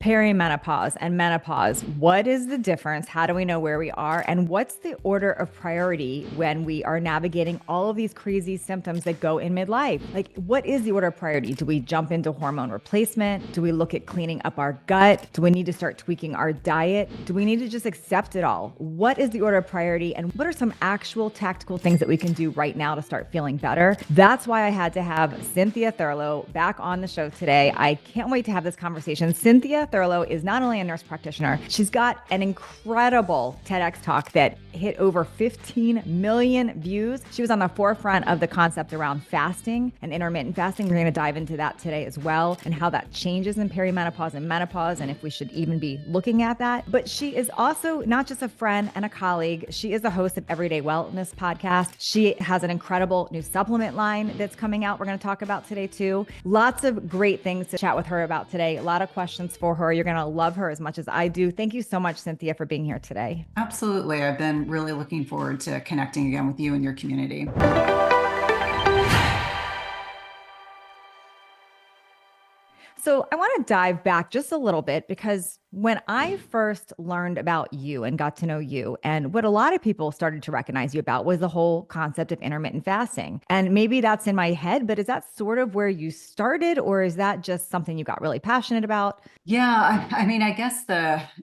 Perimenopause and menopause. What is the difference? How do we know where we are? And what's the order of priority when we are navigating all of these crazy symptoms that go in midlife? Like, what is the order of priority? Do we jump into hormone replacement? Do we look at cleaning up our gut? Do we need to start tweaking our diet? Do we need to just accept it all? What is the order of priority? And what are some actual tactical things that we can do right now to start feeling better? That's why I had to have Cynthia Thurlow back on the show today. I can't wait to have this conversation. Cynthia Thurlow is not only a nurse practitioner, she's got an incredible TEDx talk that hit over 15 million views. She was on the forefront of the concept around fasting and intermittent fasting. We're going to dive into that today as well, and how that changes in perimenopause and menopause, and if we should even be looking at that. But she is also not just a friend and a colleague. She is the host of Everyday Wellness podcast. She has an incredible new supplement line that's coming out. We're going to talk about today too. Lots of great things to chat with her about today. A lot of questions for her. You're going to love her as much as I do. Thank you so much, Cynthia, for being here today. Absolutely. I've been really looking forward to connecting again with you and your community. So I want to dive back just a little bit, because when I first learned about you and got to know you, and what a lot of people started to recognize you about was the whole concept of intermittent fasting. And maybe that's in my head, but is that sort of where you started, or is that just something you got really passionate about? Yeah, I mean, I guess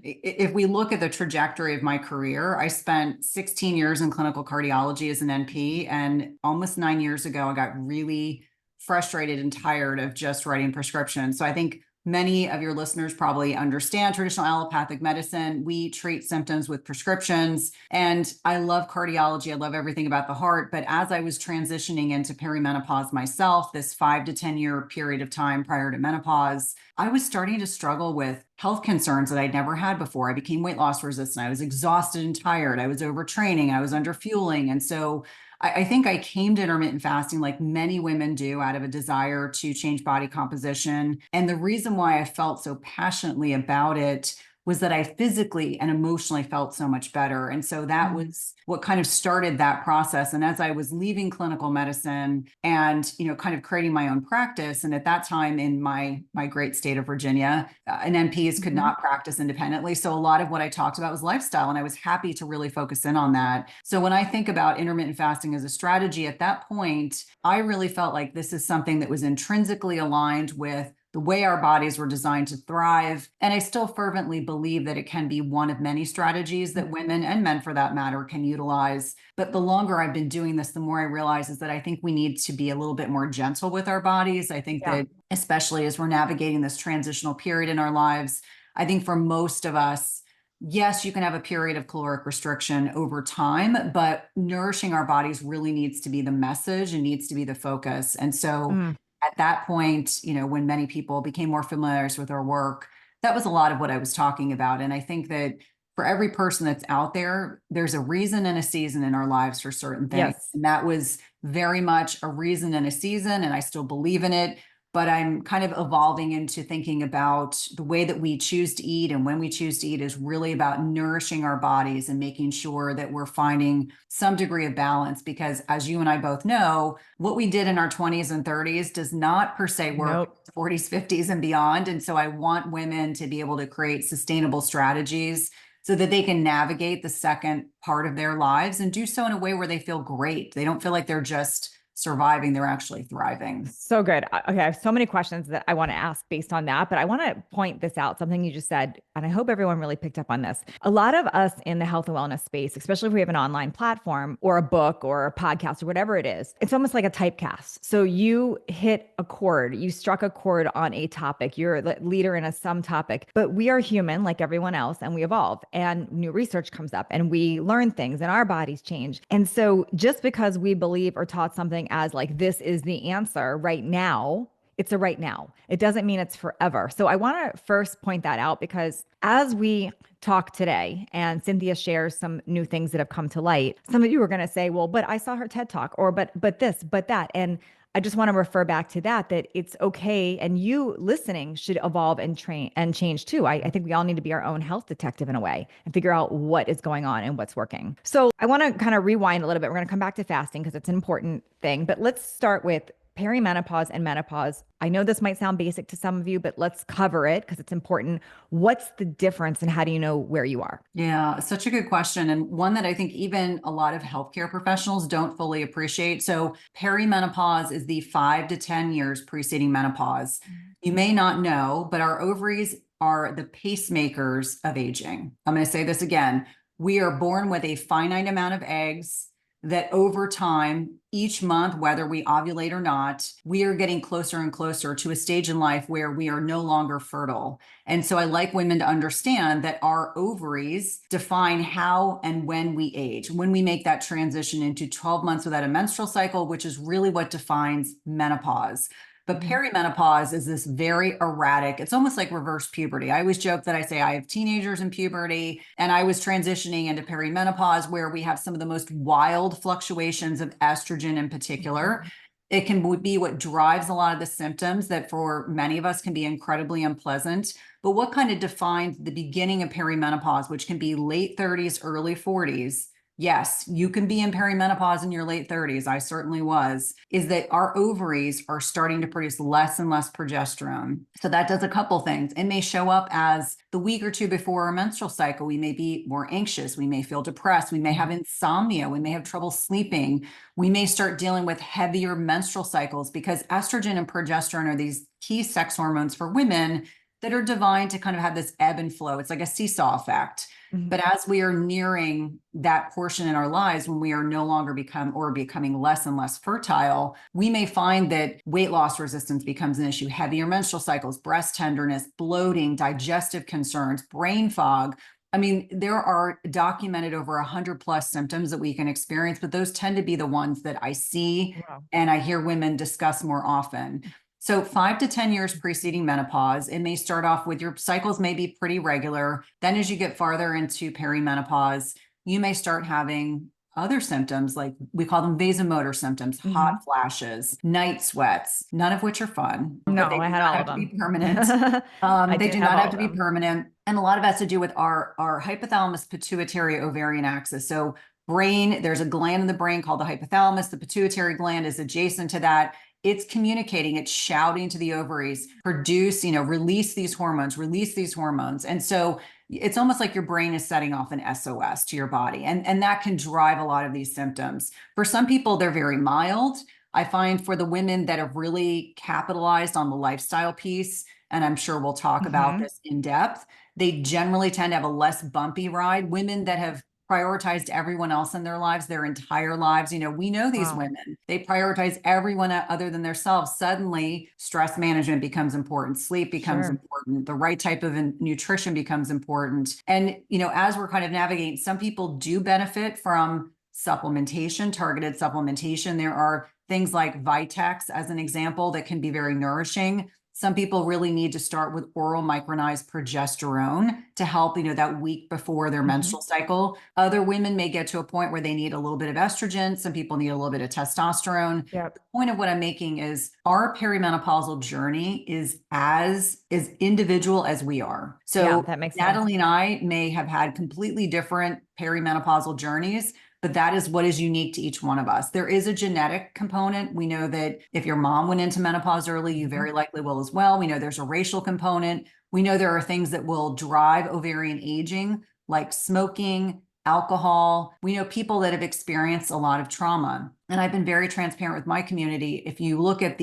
if we look at the trajectory of my career, I spent 16 years in clinical cardiology as an NP, and almost 9 years ago, I got really frustrated and tired of just writing prescriptions. So I think many of your listeners probably understand traditional allopathic medicine. We treat symptoms with prescriptions, and I love cardiology. I love everything about the heart. But as I was transitioning into perimenopause myself, this 5 to 10 year period of time prior to menopause, I was starting to struggle with health concerns that I'd never had before. I became weight loss resistant. I was exhausted and tired. I was overtraining. I was underfueling. And so I think I came to intermittent fasting like many women do, out of a desire to change body composition. And the reason why I felt so passionately about it was that I physically and emotionally felt so much better. And so that was what kind of started that process. And as I was leaving clinical medicine and, kind of creating my own practice, and at that time in my great state of Virginia, an NPs could not practice independently. So a lot of what I talked about was lifestyle, and I was happy to really focus in on that. So when I think about intermittent fasting as a strategy at that point, I really felt like this is something that was intrinsically aligned with the way our bodies were designed to thrive. And I still fervently believe that it can be one of many strategies that women and men, for that matter, can utilize. But the longer I've been doing this, the more I realize is that I think we need to be a little bit more gentle with our bodies. I think that especially as we're navigating this transitional period in our lives, I think for most of us, yes, you can have a period of caloric restriction over time, but nourishing our bodies really needs to be the message and needs to be the focus. And so at that point, when many people became more familiar with our work, that was a lot of what I was talking about. And I think that for every person that's out there, there's a reason and a season in our lives for certain things. Yes. And that was very much a reason and a season, and I still believe in it. But I'm kind of evolving into thinking about the way that we choose to eat and when we choose to eat is really about nourishing our bodies and making sure that we're finding some degree of balance. Because as you and I both know, what we did in our 20s and 30s does not per se work 40s, 50s, and beyond. And so I want women to be able to create sustainable strategies so that they can navigate the second part of their lives and do so in a way where they feel great. They don't feel like they're just surviving, they're actually thriving. So good. Okay. I have so many questions that I want to ask based on that, but I want to point this out, something you just said, and I hope everyone really picked up on this. A lot of us in the health and wellness space, especially if we have an online platform or a book or a podcast or whatever it is, it's almost like a typecast. So you hit a chord, you struck a chord on a topic, you're a leader in some topic, but we are human like everyone else, and we evolve, and new research comes up and we learn things and our bodies change. And so just because we believe or taught something as like, this is the answer right now, it's a right now. It doesn't mean it's forever. So I want to first point that out, because as we talk today and Cynthia shares some new things that have come to light, some of you are going to say, well, but I saw her TED talk, or but this, but that. And I just want to refer back to that it's okay. And you listening should evolve and train and change too. I think we all need to be our own health detective in a way and figure out what is going on and what's working. So I want to kind of rewind a little bit. We're going to come back to fasting because it's an important thing, but let's start with perimenopause and menopause. I know this might sound basic to some of you, but let's cover it because it's important. What's the difference and how do you know where you are? Yeah, such a good question. And one that I think even a lot of healthcare professionals don't fully appreciate. So, perimenopause is the 5 to 10 years preceding menopause. You may not know, but our ovaries are the pacemakers of aging. I'm going to say this again. We are born with a finite amount of eggs that over time, each month, whether we ovulate or not, we are getting closer and closer to a stage in life where we are no longer fertile. And so I like women to understand that our ovaries define how and when we age, when we make that transition into 12 months without a menstrual cycle, which is really what defines menopause. But perimenopause is this very erratic, it's almost like reverse puberty. I always joke that I say I have teenagers in puberty and I was transitioning into perimenopause where we have some of the most wild fluctuations of estrogen in particular. It can be what drives a lot of the symptoms that for many of us can be incredibly unpleasant. But what kind of defines the beginning of perimenopause, which can be late 30s, early 40s? Yes, you can be in perimenopause in your late 30s. I certainly was. Is that our ovaries are starting to produce less and less progesterone. So that does a couple things. It may show up as the week or two before our menstrual cycle. We may be more anxious. We may feel depressed. We may have insomnia. We may have trouble sleeping. We may start dealing with heavier menstrual cycles because estrogen and progesterone are these key sex hormones for women that are designed to kind of have this ebb and flow. It's like a seesaw effect. But as we are nearing that portion in our lives when we are no longer becoming less and less fertile, we may find that weight loss resistance becomes an issue, heavier menstrual cycles, breast tenderness, bloating, digestive concerns, brain fog. I mean, there are documented over 100 plus symptoms that we can experience, but those tend to be the ones that I see and I hear women discuss more often. So 5 to 10 years preceding menopause, it may start off with your cycles may be pretty regular. Then as you get farther into perimenopause, you may start having other symptoms like we call them vasomotor symptoms, hot flashes, night sweats, none of which are fun, but they No, I do had not all have of to be them. permanent. I They did do have not all have of to be them. permanent. And a lot of it has to do with our hypothalamus pituitary ovarian axis. So brain, there's a gland in the brain called the hypothalamus. The pituitary gland is adjacent to that. It's communicating, it's shouting to the ovaries, produce, release these hormones, release these hormones. And so it's almost like your brain is setting off an SOS to your body. And that can drive a lot of these symptoms. For some people, they're very mild. I find for the women that have really capitalized on the lifestyle piece, and I'm sure we'll talk about this in depth, they generally tend to have a less bumpy ride. Women that have prioritized everyone else in their lives, their entire lives. We know these Wow. women, they prioritize everyone other than themselves. Suddenly, stress management becomes important, sleep becomes Sure. important, the right type of nutrition becomes important. And, as we're kind of navigating, some people do benefit from supplementation, targeted supplementation. There are things like Vitex, as an example, that can be very nourishing. Some people really need to start with oral micronized progesterone to help, that week before their menstrual cycle. Other women may get to a point where they need a little bit of estrogen. Some people need a little bit of testosterone. Yep. The point of what I'm making is our perimenopausal journey is as individual as we are. Yeah, So that makes sense. Natalie and I may have had completely different perimenopausal journeys, but that is what is unique to each one of us. There is a genetic component. We know that if your mom went into menopause early, you very likely will as well. We know there's a racial component. We know there are things that will drive ovarian aging, like smoking, alcohol. We know people that have experienced a lot of trauma. And I've been very transparent with my community. If you look at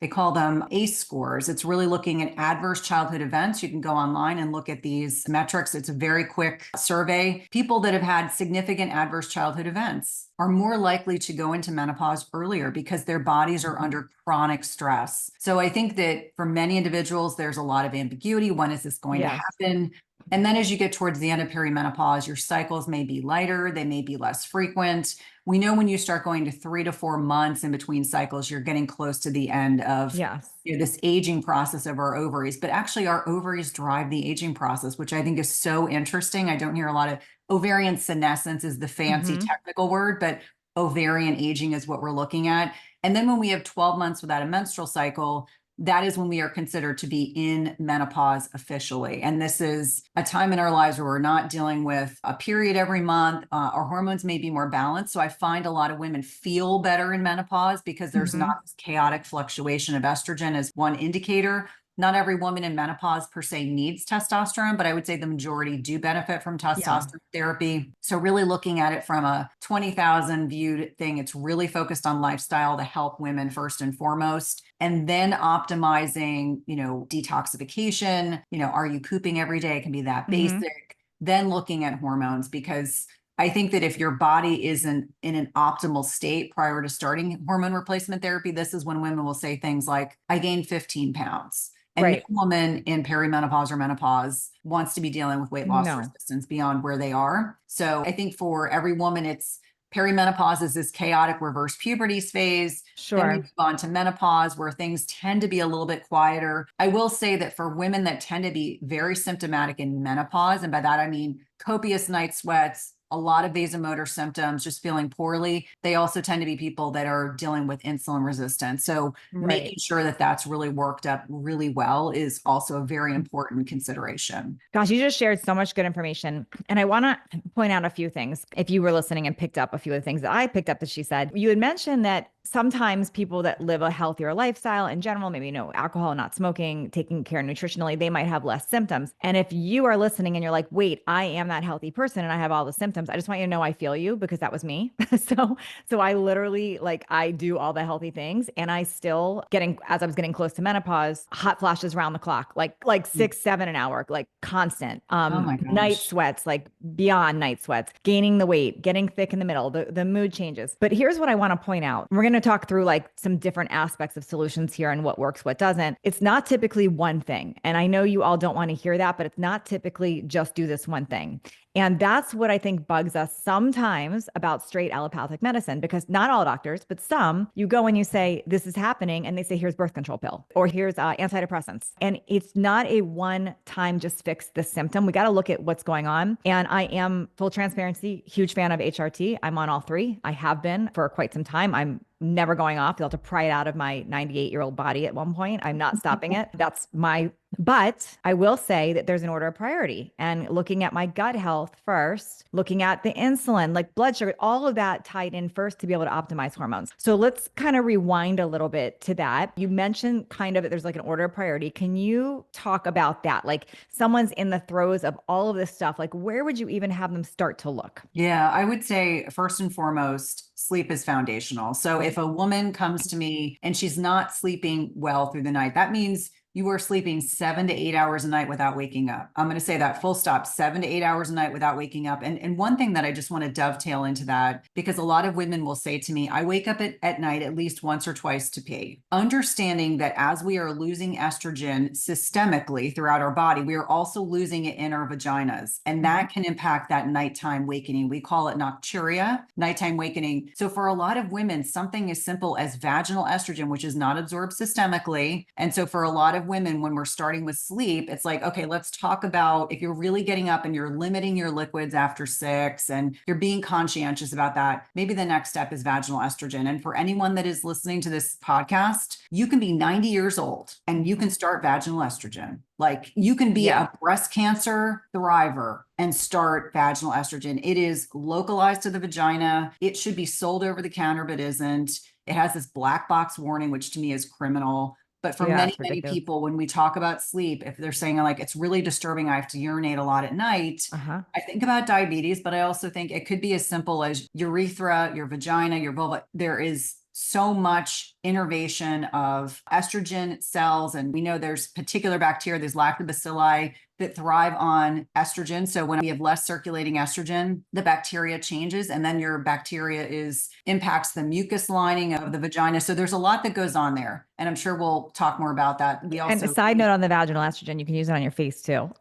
they call them ACE scores. It's really looking at adverse childhood events. You can go online and look at these metrics. It's a very quick survey. People that have had significant adverse childhood events are more likely to go into menopause earlier because their bodies are under chronic stress. So I think that for many individuals, there's a lot of ambiguity. When is this going to happen? And then as you get towards the end of perimenopause, your cycles may be lighter, they may be less frequent. We know when you start going to 3 to 4 months in between cycles, you're getting close to the end of Yes. this aging process of our ovaries. But actually, our ovaries drive the aging process, which I think is so interesting. I don't hear a lot of ovarian senescence is the fancy technical word, but ovarian aging is what we're looking at. And then when we have 12 months without a menstrual cycle, that is when we are considered to be in menopause officially. And this is a time in our lives where we're not dealing with a period every month. Our hormones may be more balanced. So I find a lot of women feel better in menopause because there's Mhm. not this chaotic fluctuation of estrogen as one indicator. Not every woman in menopause per se needs testosterone, but I would say the majority do benefit from Yeah. testosterone therapy. So really looking at it from a 20,000 viewed thing, it's really focused on lifestyle to help women first and foremost, and then optimizing, detoxification, are you pooping every day? It can be that Mhm. basic. Then looking at hormones, because I think that if your body isn't in an optimal state prior to starting hormone replacement therapy, this is when women will say things like, I gained 15 pounds. And no Right. woman in perimenopause or menopause wants to be dealing with weight loss No. resistance beyond where they are. So I think for every woman, it's perimenopause is this chaotic reverse puberty phase. Then we Sure. move on to menopause, where things tend to be a little bit quieter. I will say that for women that tend to be very symptomatic in menopause, and by that I mean copious night sweats, a lot of vasomotor symptoms, just feeling poorly, they also tend to be people that are dealing with insulin resistance. So Right. making sure that that's really worked up really well is also a very important consideration. Gosh, you just shared so much good information. And I want to point out a few things. If you were listening and picked up a few of the things that I picked up that she said, you had mentioned that sometimes people that live a healthier lifestyle in general, maybe no alcohol, not smoking, taking care nutritionally, they might have less symptoms. And if you are listening and you're like, wait, I am that healthy person and I have all the symptoms, I just want you to know I feel you because that was me. So I literally like I do all the healthy things and I still getting as I was getting close to menopause, hot flashes around the clock, like 6, 7 an hour, like constant. Oh my Night gosh. sweats, like beyond night sweats, gaining the weight, getting thick in the middle, the mood changes. But here's what I want to point out. We're going to talk through like some different aspects of solutions here and what works, what doesn't. It's not typically one thing. And I know you all don't want to hear that, but it's not typically just do this one thing. And that's what I think bugs us sometimes about straight allopathic medicine, because not all doctors, but some, you go and you say, this is happening. And they say, here's birth control pill or here's antidepressants. And it's not a one time just fix the symptom. We got to look at what's going on. And I am full transparency, huge fan of HRT. I'm on all three. I have been for quite some time. I'm never going off. You'll have to pry it out of my 98-year-old body at one point. I'm not stopping it. That's my, but I will say that there's an order of priority and looking at my gut health first, looking at the insulin, like blood sugar, all of that tied in first to be able to optimize hormones. So let's kind of rewind a little bit to that. You mentioned kind of there's like an order of priority. Can you talk about that? Like someone's in the throes of all of this stuff. Like where would you even have them start to look? Yeah, I would say first and foremost, sleep is foundational. So if a woman comes to me and she's not sleeping well through the night, that means you are sleeping 7 to 8 hours a night without waking up. I'm going to say that full stop, 7 to 8 hours a night without waking up. And one thing that I just want to dovetail into that, because a lot of women will say to me, I wake up at night at least once or twice to pee. Understanding that as we are losing estrogen systemically throughout our body, we are also losing it in our vaginas. And that can impact that nighttime wakening. We call it nocturia, nighttime wakening. So for a lot of women, something as simple as vaginal estrogen, which is not absorbed systemically. And so for a lot of women, when we're starting with sleep, it's like, okay, let's talk about if you're really getting up and you're limiting your liquids after 6 and you're being conscientious about that, maybe the next step is vaginal estrogen. And for anyone that is listening to this podcast, you can be 90 years old and you can start vaginal estrogen. Like you can be Yeah. a breast cancer thriver and start vaginal estrogen. It is localized to the vagina. It should be sold over the counter, but isn't. It has this black box warning, which to me is criminal. But for Yeah, many, it's many ridiculous. people, when we talk about sleep, if they're saying like, it's really disturbing, I have to urinate a lot at night, Uh-huh. I think about diabetes, but I also think it could be as simple as urethra, your vagina, your vulva. There is so much innervation of estrogen cells. And we know there's particular bacteria, there's lactobacilli that thrive on estrogen. So when we have less circulating estrogen, the bacteria changes and then your bacteria impacts the mucus lining of the vagina. So there's a lot that goes on there. And I'm sure we'll talk more about that. We And a also, side note on the vaginal estrogen, you can use it on your face too.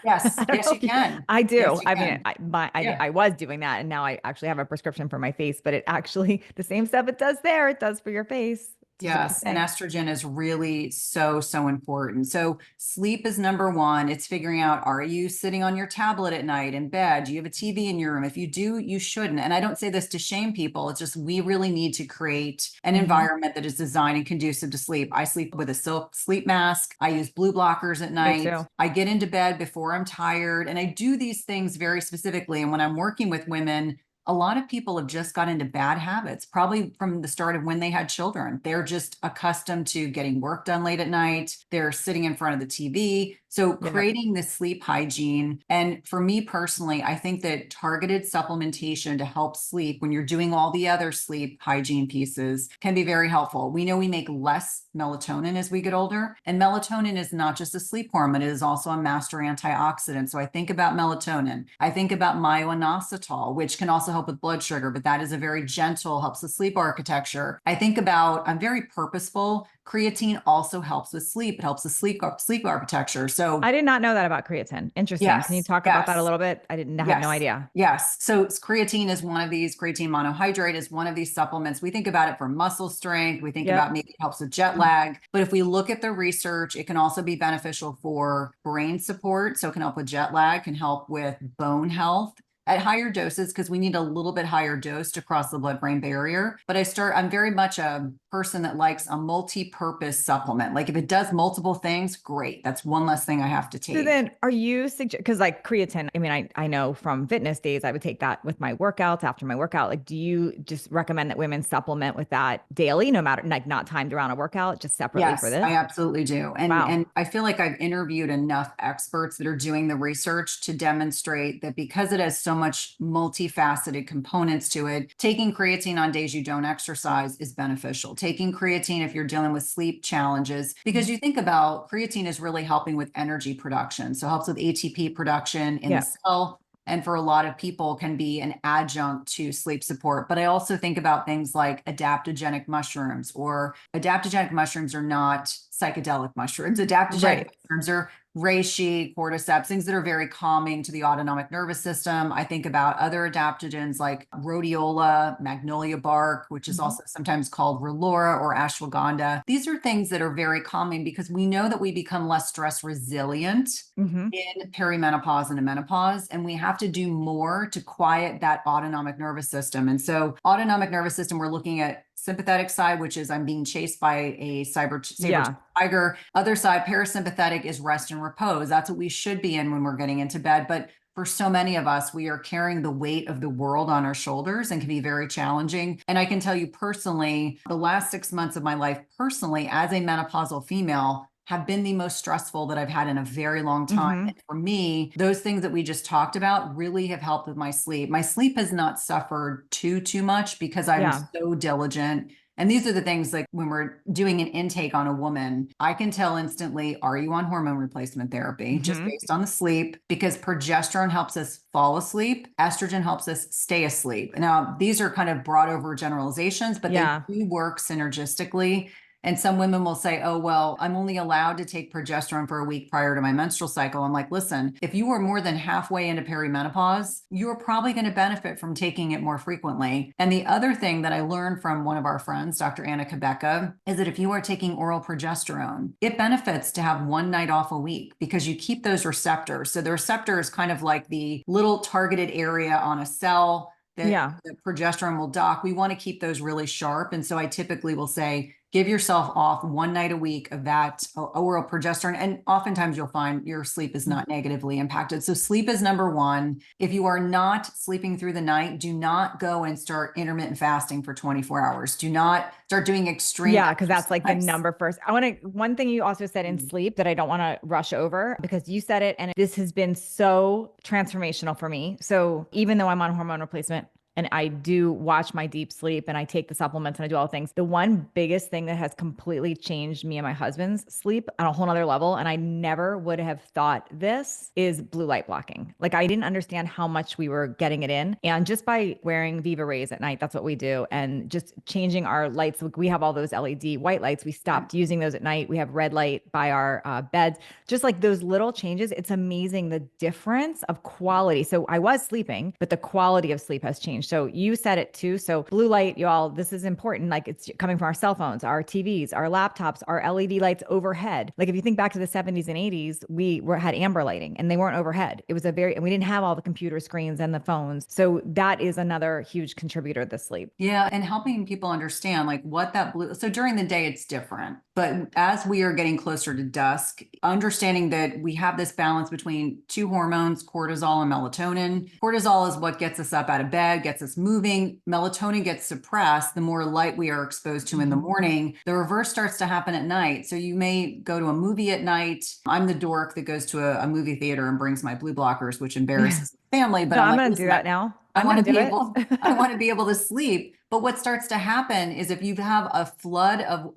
yes, I don't yes, know you if you, can. I Yes, do. you I mean, can. I Yeah. I was doing that, and now I actually have a prescription for my face. But it actually the same stuff it does there, it does for your face. It's a good Yes, and thing. estrogen is really so, so important. So sleep is number one. It's figuring out, are you sitting on your tablet at night in bed? Do you have a TV in your room? If you do, you shouldn't. And I don't say this to shame people. It's just we really need to create an Mhm. environment that is designed and conducive to sleep. I sleep with a silk sleep mask. I use blue blockers at Me night. too. I get into bed before I'm tired, and I do these things very specifically. And when I'm working with women, a lot of people have just got into bad habits, probably from the start of when they had children. They're just accustomed to getting work done late at night. They're sitting in front of the TV. So Yep. creating this sleep hygiene. And for me personally, I think that targeted supplementation to help sleep when you're doing all the other sleep hygiene pieces can be very helpful. We know we make less melatonin as we get older, and melatonin is not just a sleep hormone, it is also a master antioxidant. So I think about melatonin. I think about myo-inositol, which can also help with blood sugar, but that is a very gentle, helps with sleep architecture. I think about, I'm very purposeful. Creatine also helps with sleep. It helps with sleep architecture. So I did not know that about creatine. Interesting. Can you yes, talk about that a yes. little bit? I had no Yes. idea. Yes. So creatine is one of these, creatine monohydrate is one of these supplements. We think about it for muscle strength. We think about Yep. maybe it helps with jet lag. But if we look at the research, it can also be beneficial for brain support. So it can help with jet lag, can help with bone health at higher doses because we need a little bit higher dose to cross the blood-brain barrier. But I'm very much a person that likes a multi-purpose supplement. Like if it does multiple things, great. That's one less thing I have to So take. then are you suggest because like creatine, I mean, I know from fitness days, I would take that with my workouts after my workout. Like, do you just recommend that women supplement with that daily, no matter like not timed around a workout, just separately for Yes, I this? absolutely do. And Wow. and I feel like I've interviewed enough experts that are doing the research to demonstrate that because it has so much multifaceted components to it, taking creatine on days you don't exercise is beneficial. Taking creatine if you're dealing with sleep challenges, because you think about creatine is really helping with energy production. So it helps with ATP production in the Yeah. cell, and for a lot of people can be an adjunct to sleep support. But I also think about things like adaptogenic mushrooms, or adaptogenic mushrooms are not psychedelic mushrooms. Adaptogenic Right. mushrooms are reishi, cordyceps, things that are very calming to the autonomic nervous system. I think about other adaptogens like rhodiola, magnolia bark, which is Mhm. also sometimes called relora or ashwagandha. These are things that are very calming because we know that we become less stress resilient Mhm. in perimenopause and menopause, and we have to do more to quiet that autonomic nervous system. And so, autonomic nervous system, we're looking at sympathetic side, which is I'm being chased by a saber Yeah. tiger. Other side, parasympathetic, is rest and repose. That's what we should be in when we're getting into bed. But for so many of us, we are carrying the weight of the world on our shoulders and can be very challenging. And I can tell you personally, the last 6 months of my life, personally, as a menopausal female, have been the most stressful that I've had in a very long time. And Mhm. for me, those things that we just talked about really have helped with my sleep. My sleep has not suffered too much because I'm Yeah. so diligent. And these are the things like when we're doing an intake on a woman, I can tell instantly, are you on hormone replacement therapy? Just Mhm. based on the sleep, because progesterone helps us fall asleep, estrogen helps us stay asleep. Now, these are kind of broad over generalizations, but they Yeah. do work synergistically. And some women will say, oh, well, I'm only allowed to take progesterone for a week prior to my menstrual cycle. I'm like, listen, if you are more than halfway into perimenopause, you're probably going to benefit from taking it more frequently. And the other thing that I learned from one of our friends, Dr. Anna Kabeka, is that if you are taking oral progesterone, it benefits to have one night off a week because you keep those receptors. So the receptor is kind of like the little targeted area on a cell that Yeah. the progesterone will dock. We want to keep those really sharp. And so I typically will say, give yourself off one night a week of that oral progesterone. And oftentimes you'll find your sleep is not negatively impacted. So sleep is number one. If you are not sleeping through the night, do not go and start intermittent fasting for 24 hours. Do not start doing extreme Yeah, because that's like the exercise. number first. I want to, one thing you also said in sleep that I don't want to rush over because you said it, and this has been so transformational for me. So even though I'm on hormone replacement and I do watch my deep sleep and I take the supplements and I do all the things, the one biggest thing that has completely changed me and my husband's sleep on a whole nother level, and I never would have thought this, is blue light blocking. Like I didn't understand how much we were getting it in. And just by wearing Viva Rays at night, that's what we do. And just changing our lights. Like we have all those LED white lights. We stopped using those at night. We have red light by our beds. Just like those little changes, it's amazing the difference of quality. So I was sleeping, but the quality of sleep has changed change. So you said it too. So blue light, y'all, this is important. Like it's coming from our cell phones, our TVs, our laptops, our LED lights overhead. Like if you think back to the 70s and 80s, had amber lighting and they weren't overhead. It was and we didn't have all the computer screens and the phones. So that is another huge contributor to sleep. Yeah, and helping people understand like what that blue, so during the day it's different, but as we are getting closer to dusk, understanding that we have this balance between two hormones, cortisol and melatonin. Cortisol is what gets us up out of bed, gets us moving. Melatonin gets suppressed the more light we are exposed to in the morning. The reverse starts to happen at night. So you may go to a movie at night. I'm the dork that goes to a movie theater and brings my blue blockers, which embarrasses the family, but No, I'm I'm like, going to do listen, that now. I I'm want going to to be do able, I want to be able to sleep. But what starts to happen is if you have a flood of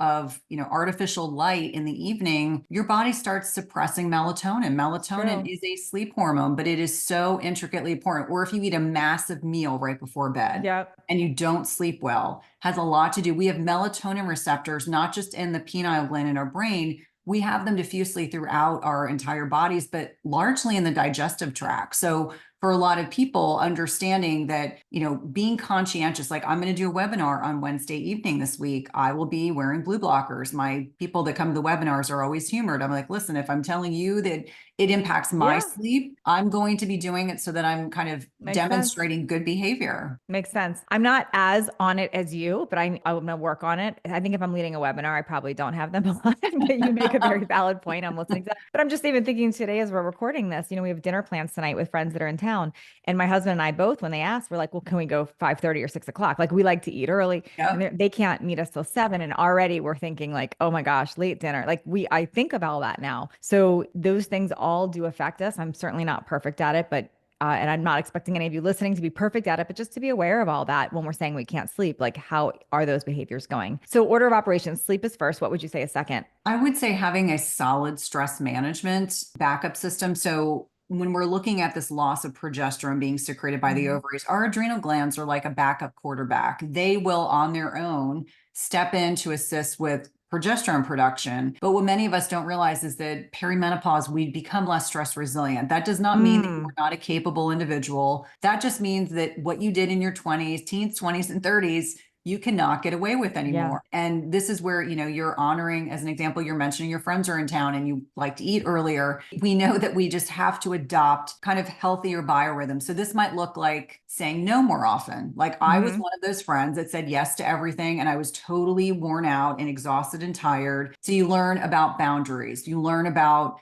artificial light in the evening, your body starts suppressing melatonin. Melatonin True. is a sleep hormone, but it is so intricately important. Or if you eat a massive meal right before bed Yep. and you don't sleep well, has a lot to do. We have melatonin receptors, not just in the pineal gland in our brain. We have them diffusely throughout our entire bodies, but largely in the digestive tract. So for a lot of people, understanding that, being conscientious, like I'm going to do a webinar on Wednesday evening this week. I will be wearing blue blockers. My people that come to the webinars are always humored. I'm like, listen, if I'm telling you that it impacts my Yeah. sleep, I'm going to be doing it so that I'm kind of Makes sense. demonstrating good behavior. Makes sense. I'm not as on it as you, but I'm going to work on it. I think if I'm leading a webinar, I probably don't have them on, but you make a very valid point. I'm listening to that. But I'm just even thinking today as we're recording this, we have dinner plans tonight with friends that are in town. And my husband and I both, when they asked, we're like, well, can we go 5:30 or 6 o'clock? Like we like to eat early and Yep. they can't meet us till 7. And already we're thinking like, oh my gosh, late dinner. Like I think of all that now. So those things all do affect us. I'm certainly not perfect at it, but and I'm not expecting any of you listening to be perfect at it, but just to be aware of all that when we're saying we can't sleep, like how are those behaviors going? So, order of operations, sleep is first. What would you say is second? I would say having a solid stress management backup system. So when we're looking at this loss of progesterone being secreted by the Mhm. ovaries, our adrenal glands are like a backup quarterback. They will on their own step in to assist with progesterone production. But what many of us don't realize is that perimenopause, we become less stress resilient. That does not mean that Mm, you're not a capable individual. That just means that what you did in your 20s, teens, 20s, and 30s, you cannot get away with yeah. anymore. And this is where, you're honoring, as an example, you're mentioning your friends are in town and you like to eat earlier. We know that we just have to adopt kind of healthier biorhythms. So this might look like saying no more often. Like I was Hmm. one of those friends that said yes to everything and I was totally worn out and exhausted and tired. So you learn about boundaries. You learn about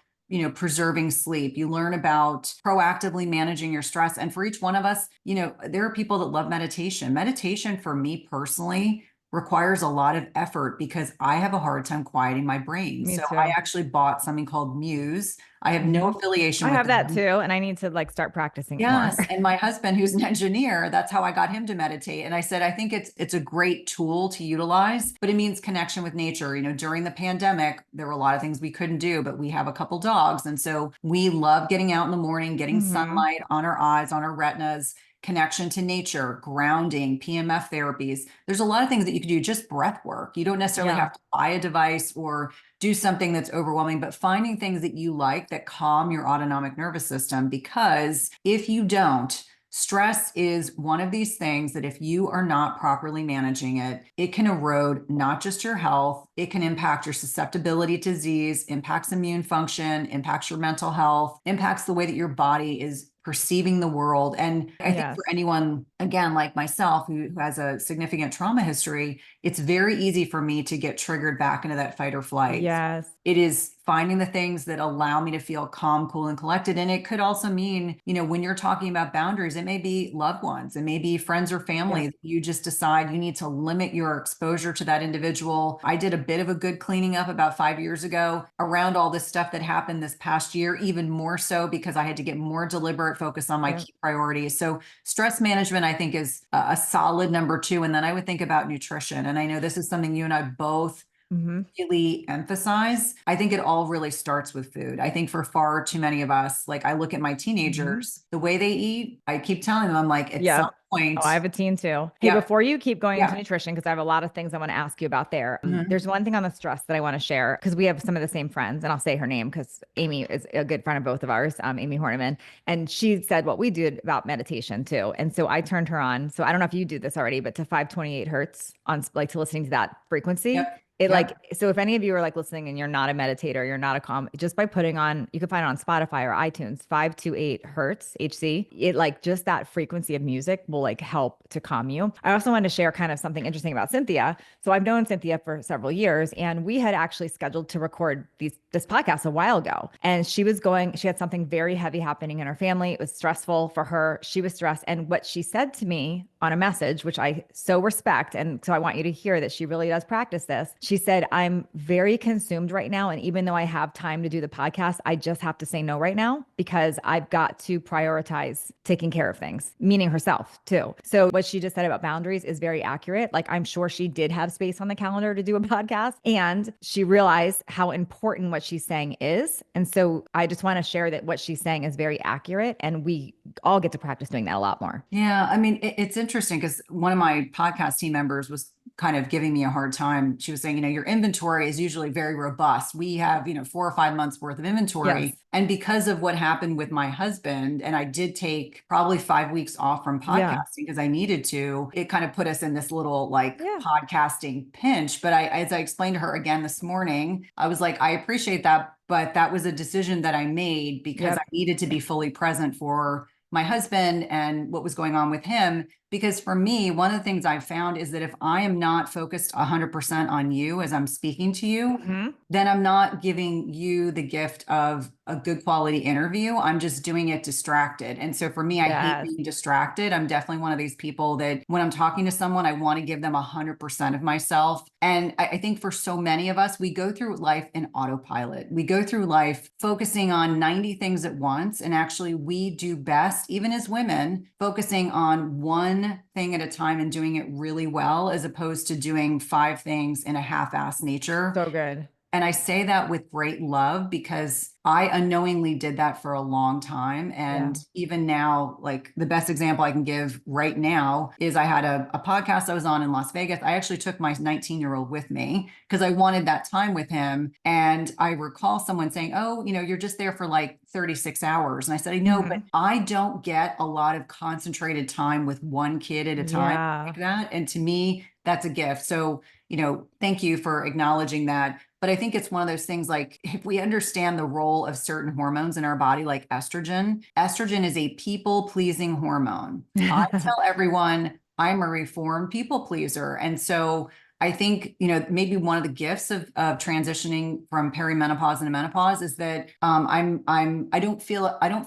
preserving sleep. You learn about proactively managing your stress. And for each one of us, there are people that love meditation. Meditation for me personally requires a lot of effort because I have a hard time quieting my brain. Me So I too. actually bought something called Muse. I have no Hmm. affiliation I with have that them. too. And I need to like start practicing it more. Yes, and my husband, who's an engineer, that's how I got him to meditate. And I said, I think it's a great tool to utilize, but it means connection with nature. During the pandemic, there were a lot of things we couldn't do, but we have a couple dogs, and so we love getting out in the morning, getting Hmm. sunlight on our eyes, on our retinas. Connection to nature, grounding, PMF therapies. There's a lot of things that you can do, just breath work. You don't necessarily Yeah. have to buy a device or do something that's overwhelming, but finding things that you like that calm your autonomic nervous system. Because if you don't, stress is one of these things that if you are not properly managing it, it can erode not just your health, it can impact your susceptibility to disease, impacts immune function, impacts your mental health, impacts the way that your body is perceiving the world. And I think for Yes. anyone, again, like myself, who has a significant trauma history, it's very easy for me to get triggered back into that fight or flight. Yes. It is finding the things that allow me to feel calm, cool, and collected. And it could also mean, when you're talking about boundaries, it may be loved ones, it may be friends or family. Yep. That you just decide you need to limit your exposure to that individual. I did a bit of a good cleaning up about 5 years ago around all this stuff that happened this past year, even more so because I had to get more deliberate, focus on my Yep. key priorities. So stress management, I think, is a solid number two. And then I would think about nutrition. And I know this is something you and I both Hmm. really emphasize. I think it all really starts with food. I think for far too many of us, like I look at my Hmm. teenagers, the way they eat, I keep telling them, I'm like, at some Yep. Oh, I point, have a teen too. Hey, yep, before you keep going into yeah. nutrition, because I have a lot of things I want to ask you about there. Mhm. There's one thing on the stress that I want to share because we have some of the same friends, and I'll say her name because Amy is a good friend of both of ours, Amy Horniman, and she said what we did about meditation too. And so I turned her on. So I don't know if you do this already, but to 528 hertz on like to listening to that frequency. Yep, It like, yep, so if any of you are like listening and you're not a meditator, you're not a calm, just by putting on, you can find it on Spotify or iTunes, 528 hertz HC. It like just that frequency of music will like help to calm you. I also wanted to share kind of something interesting about Cynthia. So I've known Cynthia for several years, and we had actually scheduled to record this podcast a while ago. And she had something very heavy happening in her family. It was stressful for her. She was stressed. And what she said to me on a message, which I so respect, and so I want you to hear that she really does practice this. She said, I'm very consumed right now. And even though I have time to do the podcast, I just have to say no right now because I've got to prioritize taking care of things, meaning herself too. So what she just said about boundaries is very accurate. Like I'm sure she did have space on the calendar to do a podcast, and she realized how important what she's saying is. And so I just want to share that what she's saying is very accurate, and we all get to practice doing that a lot more. yeah. I mean, it's interesting because one of my podcast team members was kind of giving me a hard time. She was saying, your inventory is usually very robust. We have, 4 or 5 months worth of inventory. Yes. And because of what happened with my husband, and I did take probably 5 weeks off from Yeah. podcasting because I needed to, it kind of put us in this little like Yeah. podcasting pinch. But as I explained to her again this morning, I was like, I appreciate that, but that was a decision that I made because I Yep. needed to be fully present for my husband and what was going on with him. Because for me, one of the things I've found is that if I am not focused 100% on you as I'm speaking to you, Hmm. then I'm not giving you the gift of a good quality interview. I'm just doing it distracted. And so for me, I hate Yes. being distracted. I'm definitely one of these people that when I'm talking to someone, I want to give them 100% of myself. And I think for so many of us, we go through life in autopilot. We go through life focusing on 90 things at once. And actually, we do best, even as women, focusing on one thing at a time and doing it really well, as opposed to doing 5 things in a half-ass nature. So good. And I say that with great love because I unknowingly did that for a long time. Yeah. And even now, like the best example I can give right now is I had a podcast I was on in Las Vegas. I actually took my 19-year-old with me because I wanted that time with him. And I recall someone saying, oh, you're just there for like 36 hours. And I said, I know, but Hmm. I don't get a lot of concentrated time with one kid at a time like Yeah. that. And to me, that's a gift. So, thank you for acknowledging that. But I think it's one of those things like if we understand the role of certain hormones in our body, like estrogen is a people pleasing hormone. I tell everyone I'm a reformed people pleaser. And so I think, maybe one of the gifts of transitioning from perimenopause into menopause is that I don't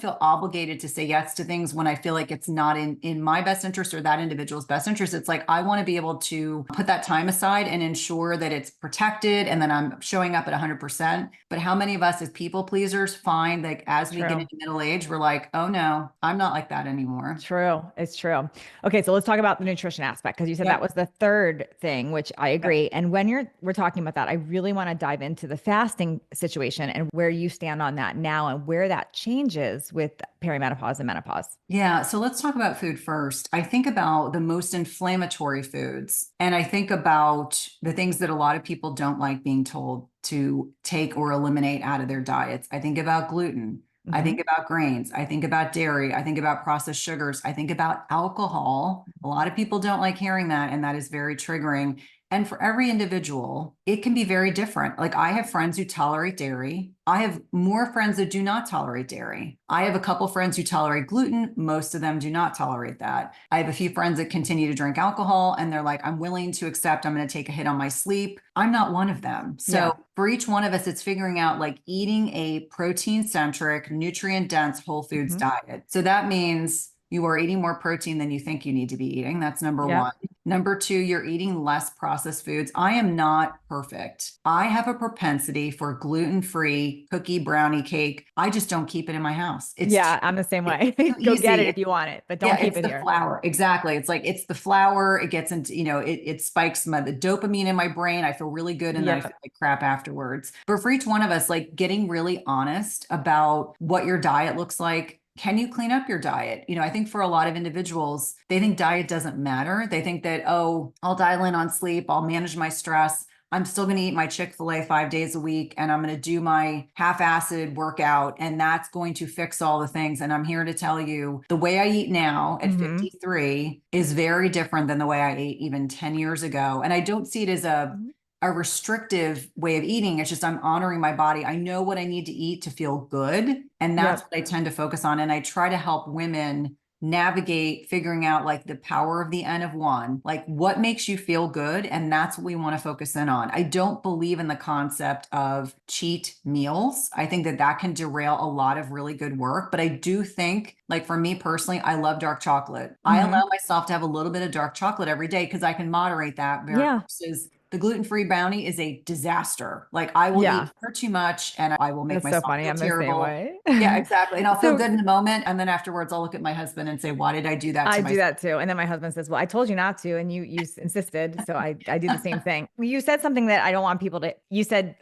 feel obligated to say yes to things when I feel like it's not in my best interest or that individual's best interest. It's like I want to be able to put that time aside and ensure that it's protected and then I'm showing up at 100%. But how many of us as people pleasers find like as we get True. into middle age, we're like, oh no, I'm not like that anymore. True. It's true. Okay, so let's talk about the nutrition aspect because you said that Yep. was the third thing, which I Yep. agree. And when we're talking about that, I really want to dive into the fasting situation and where you stand on that now and where that changes with perimenopause and menopause. Yeah, so let's talk about food first. I think about the most inflammatory foods, and I think about the things that a lot of people don't like being told to take or eliminate out of their diets. I think about gluten. I think Hmm. about grains. I think about dairy. I think about processed sugars. I think about alcohol. A lot of people don't like hearing that, and that is very triggering. And for every individual, it can be very different. Like I have friends who tolerate dairy. I have more friends that do not tolerate dairy. I have a couple friends who tolerate gluten. Most of them do not tolerate that. I have a few friends that continue to drink alcohol and they're like, I'm willing to accept, I'm going to take a hit on my sleep. I'm not one of them. Yeah. So for each one of us, it's figuring out like eating a protein centric, nutrient dense whole foods Hmm. diet. So that means you are eating more protein than you think you need to be eating. That's number one. Yep. Number two, you're eating less processed foods. I am not perfect. I have a propensity for gluten-free cookie, brownie, cake. I just don't keep it in my house. Yeah, I'm the same way. Too Go get it easy. if you want it, but don't Yeah, keep it's it the here. flour. Exactly. It's like it's the flour. It gets into, it spikes the dopamine in my brain. I feel really good and then I Yeah. feel like crap afterwards. But for each one of us, like getting really honest about what your diet looks like. Can you clean up your diet? I think for a lot of individuals, they think diet doesn't matter. They think that, oh, I'll dial in on sleep, I'll manage my stress. I'm still going to eat my Chick-fil-A 5 days a week and I'm going to do my half-acid workout and that's going to fix all the things. And I'm here to tell you the way I eat now at 53 is very different than the way I ate even 10 years ago. And I don't see it as a restrictive way of eating. It's just I'm honoring my body. I know what I need to eat to feel good. And that's Yep. what I tend to focus on. And I try to help women navigate figuring out like the power of the N of one, like what makes you feel good. And that's what we want to focus in on. I don't believe in the concept of cheat meals. I think that that can derail a lot of really good work. But I do think, like for me personally, I love dark chocolate. I allow myself to have a little bit of dark chocolate every day because I can moderate that Yeah. versus the gluten-free brownie is a disaster. Like I will eat Yeah. far too much and I will make That's so myself funny. feel I'm the same terrible. way. Yeah, exactly. And I'll feel So good in the moment. And then afterwards, I'll look at my husband and say, why did I do that I to do myself? that too. And then my husband says, "Well, I told you not to, and you insisted." So I do the same thing. You said something that I don't want people to. You said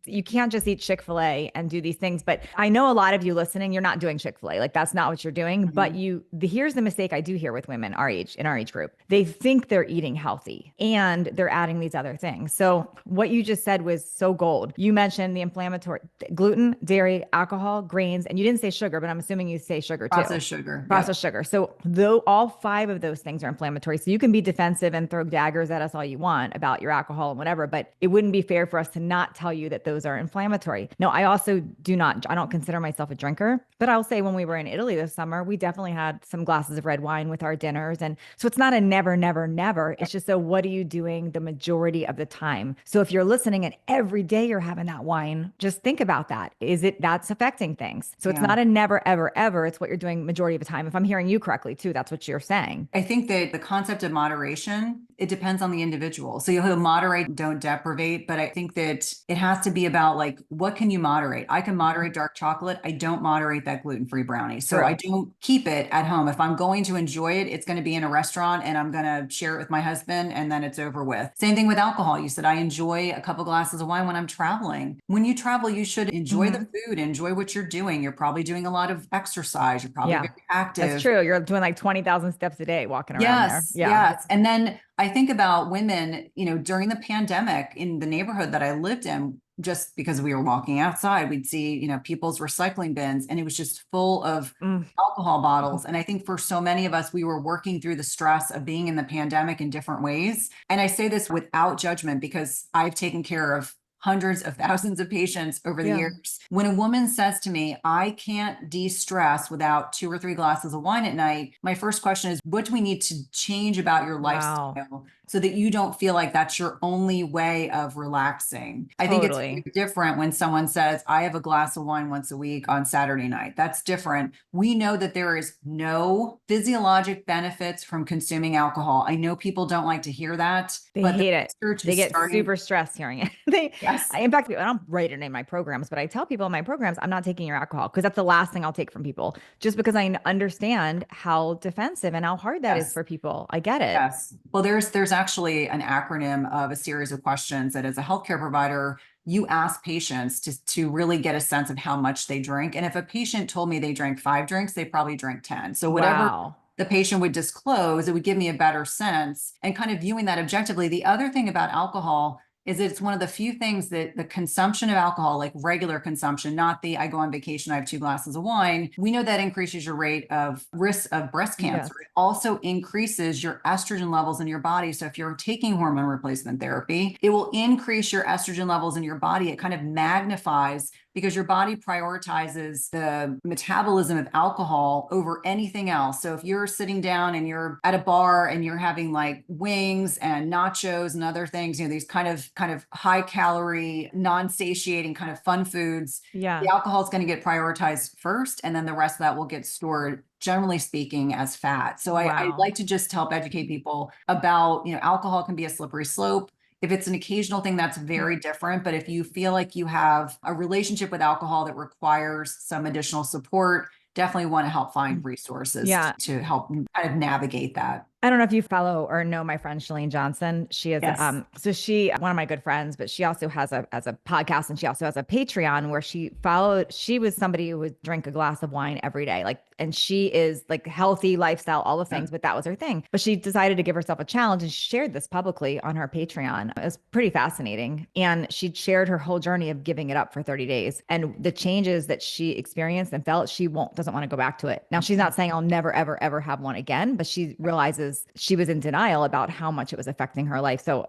you can't just eat Chick-fil-A and do these things, but I know a lot of you listening, you're not doing Chick-fil-A. Like that's not what you're doing. But Mhm. here's the mistake I do hear with women our age in our age group. They think they're eating healthy and they're adding these other things. So what you just said was so gold. You mentioned the inflammatory gluten, dairy, alcohol, grains, and you didn't say sugar, but I'm assuming you say sugar too. Processed sugar. Yep. Processed sugar. So though all five of those things are inflammatory. So you can be defensive and throw daggers at us all you want about your alcohol and whatever, but it wouldn't be fair for us to not tell you that those are inflammatory. No, I also I don't consider myself a drinker, but I'll say when we were in Italy this summer, we definitely had some glasses of red wine with our dinners. And so it's not a never, never, never. It's just a what are you doing the majority of the time? So if you're listening and every day you're having that wine, just think about that. Is it that's affecting things? So it's Yeah. not a never, ever, ever. It's what you're doing majority of the time. If I'm hearing you correctly, too, that's what you're saying. I think that the concept of moderation, it depends on the individual. So you'll moderate, don't deprivate, but I think that it has to be about like, what can you moderate? I can moderate dark chocolate. I don't moderate that gluten-free brownie. So I True. don't keep it at home. If I'm going to enjoy it, it's going to be in a restaurant and I'm going to share it with my husband and then it's over with. Same thing with alcohol. You said I enjoy a couple glasses of wine when I'm traveling. When you travel, you should enjoy the food, enjoy what you're doing. You're probably doing a lot of exercise. You're probably Yeah, very that's active. true. You're doing like 20,000 steps a day walking around there. Yes, Yeah. yes. And then I think about women, during the pandemic in the neighborhood that I lived in, just because we were walking outside, we'd see, people's recycling bins and it was just full of Mm. alcohol bottles. And I think for so many of us, we were working through the stress of being in the pandemic in different ways. And I say this without judgment because I've taken care of hundreds of thousands of patients over the Yeah. years. When a woman says to me, I can't de-stress without 2 or 3 glasses of wine at night, my first question is, what do we need to change about your Wow. lifestyle so that you don't feel like that's your only way of relaxing? I think it's very Totally. different when someone says, I have a glass of wine once a week on Saturday night. That's different. We know that there is no physiologic benefits from consuming alcohol. I know people don't like to hear that, They but the hate it. research They is get starting. super stressed hearing it. They, Yes. in fact, I don't write it in my programs, but I tell people in my programs, I'm not taking your alcohol because that's the last thing I'll take from people, just because I understand how defensive and how hard that is Yes. for people. I get it. Yes. Well, there's actually an acronym of a series of questions that as a healthcare provider, you ask patients to really get a sense of how much they drink. And if a patient told me they drank 5 drinks, they probably drank 10. So whatever Wow. the patient would disclose, it would give me a better sense and kind of viewing that objectively. The other thing about alcohol is that it's one of the few things that the consumption of alcohol, like regular consumption, not the I go on vacation, I have 2 glasses of wine, we know that increases your rate of risk of breast cancer. Yes. It also increases your estrogen levels in your body. So if you're taking hormone replacement therapy, it will increase your estrogen levels in your body. It kind of magnifies because your body prioritizes the metabolism of alcohol over anything else. So if you're sitting down and you're at a bar and you're having like wings and nachos and other things, these kind of high calorie, non-satiating kind of fun foods, Yeah. the alcohol is going to get prioritized first, and then the rest of that will get stored, generally speaking, as fat. So I Wow. like to just help educate people about, alcohol can be a slippery slope. If it's an occasional thing, that's very different. But if you feel like you have a relationship with alcohol that requires some additional support, definitely want to help find resources Yeah. to help kind of navigate that. I don't know if you follow or know my friend Shalene Johnson. She is Yes. so she one of my good friends, but she also has a podcast, and she also has a Patreon where she was somebody who would drink a glass of wine every day. Like, and she is like healthy lifestyle, all the things, but that was her thing. But she decided to give herself a challenge and she shared this publicly on her Patreon. It was pretty fascinating. And she shared her whole journey of giving it up for 30 days and the changes that she experienced and felt. She doesn't want to go back to it. Now, she's not saying I'll never, ever, ever have one again, but she realizes she was in denial about how much it was affecting her life. So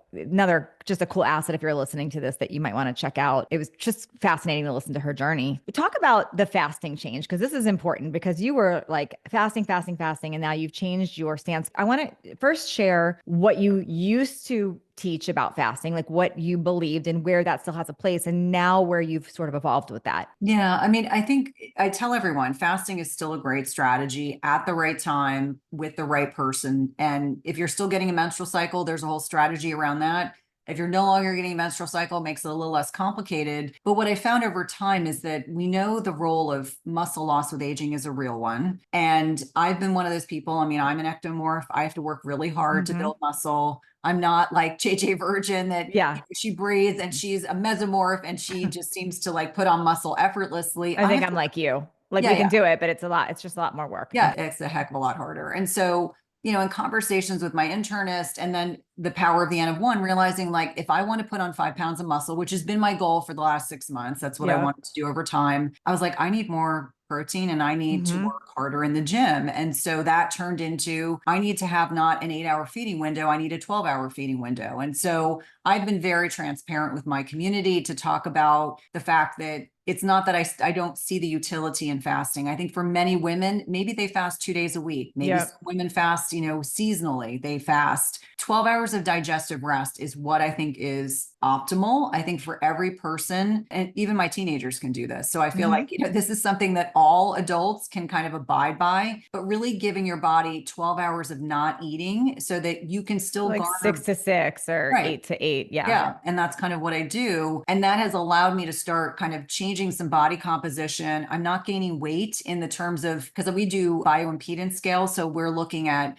just a cool asset if you're listening to this that you might want to check out. It was just fascinating to listen to her journey. We talk about the fasting change because this is important because you were like fasting, fasting, fasting, and now you've changed your stance. I want to first share what you used to teach about fasting, like what you believed and where that still has a place, and now where you've sort of evolved with that. Yeah, I mean, I think I tell everyone fasting is still a great strategy at the right time with the right person. And if you're still getting a menstrual cycle, there's a whole strategy around that. If you're no longer getting a menstrual cycle, it makes it a little less complicated. But what I found over time is that we know the role of muscle loss with aging is a real one. And I've been one of those people. I mean, I'm an ectomorph. I have to work really hard to build muscle. I'm not like JJ Virgin that Yeah. she breathes and she's a mesomorph and she just seems to like put on muscle effortlessly. I think I'm like you. Like Yeah, we can yeah. do it, but it's just a lot more work. Yeah, it's a heck of a lot harder. And so, in conversations with my internist and then the power of the N of one, realizing like if I want to put on 5 pounds of muscle, which has been my goal for the last 6 months, that's what I Yeah. wanted to do over time. I was like, I need more protein and I need to Mm-hmm. work harder in the gym. And so that turned into I need to have not an 8 hour feeding window, I need a 12-hour feeding window. And so I've been very transparent with my community to talk about the fact that it's not that I don't see the utility in fasting. I think for many women, maybe they fast 2 days a week. Maybe some Yep. women fast, seasonally, they fast. 12 hours of digestive rest is what I think is optimal. I think for every person, and even my teenagers can do this. So I feel Mm-hmm. like, this is something that all adults can kind of abide by, but really giving your body 12 hours of not eating so that you can still Like garner. 6 to 6 or Right. 8 to 8. Yeah. Yeah. And that's kind of what I do. And that has allowed me to start kind of changing some body composition. I'm not gaining weight in the terms of, because we do bioimpedance scale. So we're looking at,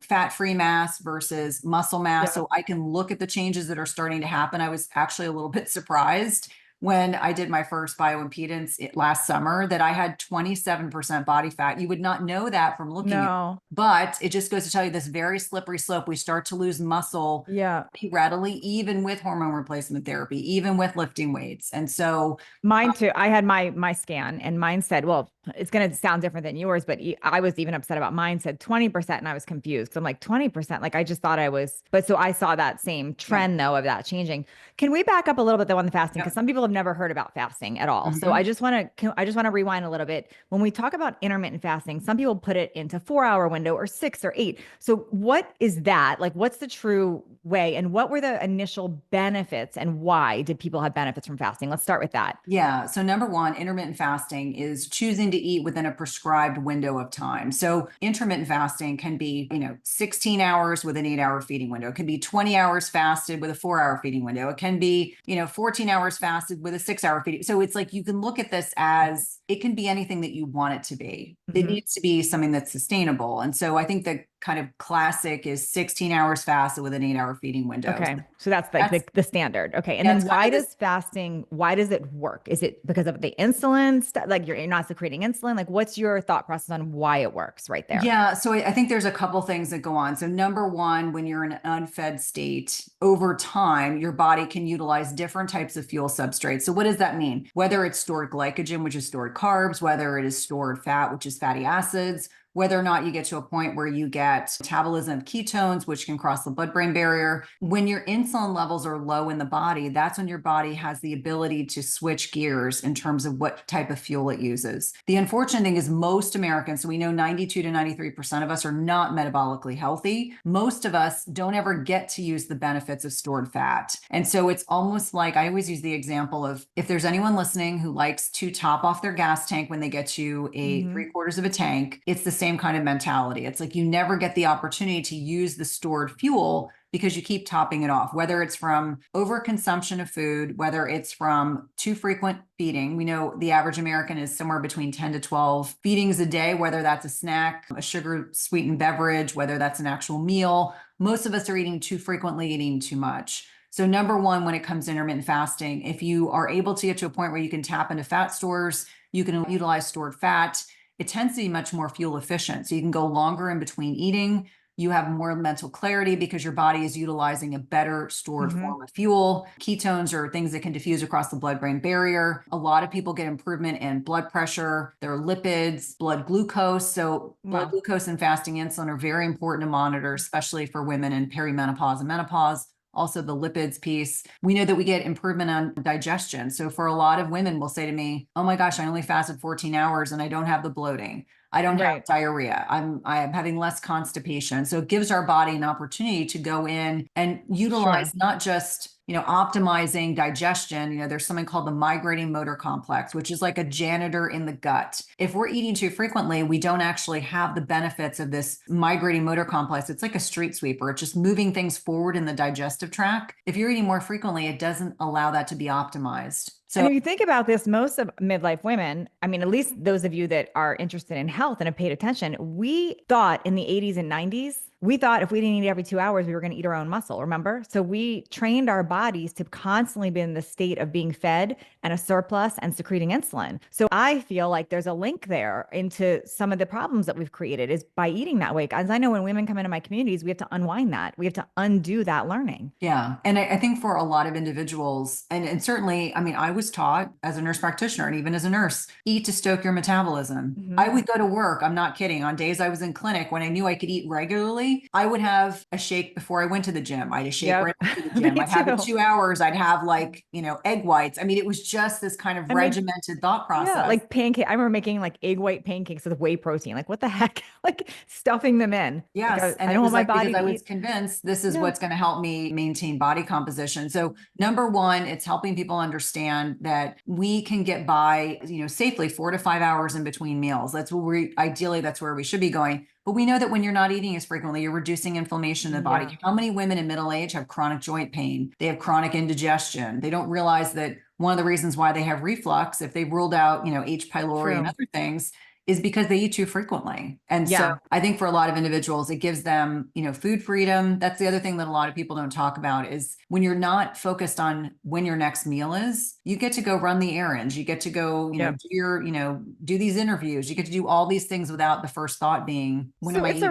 fat-free mass versus muscle mass. Yeah. So I can look at the changes that are starting to happen. I was actually a little bit surprised when I did my first bioimpedance last summer that I had 27% body fat. You would not know that from looking at it, No. but it just goes to tell you this very slippery slope. We start to lose muscle Yeah. readily, even with hormone replacement therapy, even with lifting weights. And so, Mine too. I had my scan and mine said, well, it's going to sound different than yours, but I was even upset about mine said 20% and I was confused. So I'm like 20%, like I just thought I was, but so I saw that same yeah, trend though of that changing. Can we back up a little bit though on the fasting? yeah. Because some people have never heard about fasting at all. So Mhm. I just want to rewind a little bit. When we talk about intermittent fasting, some people put it into 4 hour window or 6 or 8. So what is that? Like, what's the true way? And what were the initial benefits and why did people have benefits from fasting? Let's start with that. Yeah. So number one, intermittent fasting is choosing to eat within a prescribed window of time. So intermittent fasting can be, 16 hours with an 8 hour feeding window. It can be 20 hours fasted with a 4 hour feeding window. It can be, 14 hours fasted with a 6 hour feeding. So it's like, you can look at this as it can be anything that you want it to be. It Mhm. needs to be something that's sustainable. And so I think the kind of classic is 16 hours fasted with an 8 hour feeding window. Okay. So that's like the standard. Okay. And That's then kind why of does this. fasting, why does it work? Is it because of the insulin stuff? Like you're not secreting insulin? Like what's your thought process on why it works right there? Yeah, so I think there's a couple things that go on. So number one, when you're in an unfed state, over time, your body can utilize different types of fuel substrates. So what does that mean? Whether it's stored glycogen, which is stored carbs, whether it is stored fat, which is fatty acids, whether or not you get to a point where you get metabolism of ketones, which can cross the blood-brain barrier. When your insulin levels are low in the body, that's when your body has the ability to switch gears in terms of what type of fuel it uses. The unfortunate thing is most Americans, so we know 92 to 93% of us are not metabolically healthy. Most of us don't ever get to use the benefits of stored fat. And so it's almost like, I always use the example of, if there's anyone listening who likes to top off their gas tank when they get to a 3/4 of a tank, it's the same kind of mentality. It's like you never get the opportunity to use the stored fuel because you keep topping it off, whether it's from overconsumption of food, whether it's from too frequent feeding. We know the average American is somewhere between 10 to 12 feedings a day, whether that's a snack, a sugar sweetened beverage, whether that's an actual meal. Most of us are eating too frequently, eating too much. So number one, when it comes to intermittent fasting, if you are able to get to a point where you can tap into fat stores, you can utilize stored fat, it tends to be much more fuel efficient. So you can go longer in between eating. You have more mental clarity because your body is utilizing a better stored form of fuel. Ketones are things that can diffuse across the blood-brain barrier. A lot of people get improvement in blood pressure, their lipids, blood glucose. So blood glucose and fasting insulin are very important to monitor, especially for women in perimenopause and menopause. Also the lipids piece. We know that we get improvement on digestion. So for a lot of women will say to me, oh my gosh, I only fasted 14 hours and I don't have the bloating. I don't have diarrhea. I'm having less constipation. So it gives our body an opportunity to go in and utilize not just, optimizing digestion. There's something called the migrating motor complex, which is like a janitor in the gut. If we're eating too frequently, we don't actually have the benefits of this migrating motor complex. It's like a street sweeper. It's just moving things forward in the digestive tract. If you're eating more frequently, it doesn't allow that to be optimized. So, and if you think about this, most of midlife women, I mean, at least those of you that are interested in health and have paid attention, we thought in the 80s and 90s, we thought if we didn't eat every 2 hours, we were going to eat our own muscle, remember? So we trained our bodies to constantly be in the state of being fed and a surplus and secreting insulin. So I feel like there's a link there into some of the problems that we've created is by eating that way. As I know when women come into my communities, we have to unwind that. We have to undo that learning. Yeah. And I think for a lot of individuals, and certainly, I mean, I was taught as a nurse practitioner and even as a nurse, eat to stoke your metabolism. I would go to work, I'm not kidding, on days I was in clinic when I knew I could eat regularly, I would have a shake before I went to the gym. I had a shake right after the gym. I'd have it 2 hours. I'd have like, egg whites. I mean, it was just this kind of regimented thought process. Yeah, like pancake. I remember making like egg white pancakes with whey protein. Like what the heck? Like stuffing them in. Yes. Like and I it don't was want my like, body because to I was eat. convinced this is what's going to help me maintain body composition. So number one, it's helping people understand that we can get by, safely 4 to 5 hours in between meals. That's what ideally, that's where we should be going. But we know that when you're not eating as frequently, you're reducing inflammation in the body. How many women in middle age have chronic joint pain? They have chronic indigestion. They don't realize that one of the reasons why they have reflux, if they ruled out, H. pylori and other things, is because they eat too frequently. And so I think for a lot of individuals, it gives them, food freedom. That's the other thing that a lot of people don't talk about is when you're not focused on when your next meal is, you get to go run the errands. You get to go, do these interviews. You get to do all these things without the first thought being, when am I eating?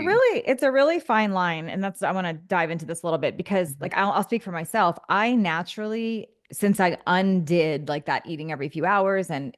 It's a really fine line. And I want to dive into this a little bit because like, I'll speak for myself. I naturally, since I undid like that eating every few hours and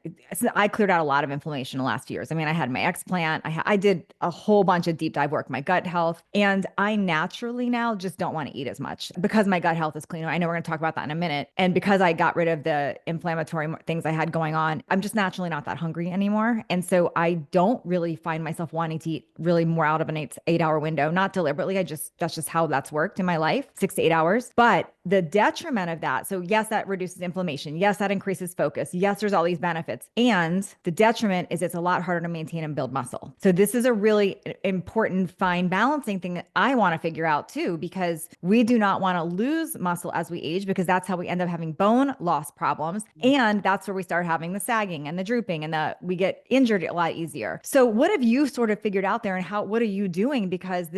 I cleared out a lot of inflammation in the last few years. I mean, I had my explant. I did a whole bunch of deep dive work, my gut health, and I naturally now just don't want to eat as much because my gut health is cleaner. I know we're going to talk about that in a minute. And because I got rid of the inflammatory things I had going on, I'm just naturally not that hungry anymore. And so I don't really find myself wanting to eat really more out of an 8 hour window, not deliberately. That's just how that's worked in my life, 6 to 8 hours. But the detriment of that, so yes, that reduces inflammation. Yes, that increases focus. Yes, there's all these benefits. And the detriment is it's a lot harder to maintain and build muscle. So this is a really important fine balancing thing that I want to figure out too, because we do not want to lose muscle as we age, because that's how we end up having bone loss problems. And that's where we start having the sagging and the drooping and we get injured a lot easier. So what have you sort of figured out there and what are you doing? Because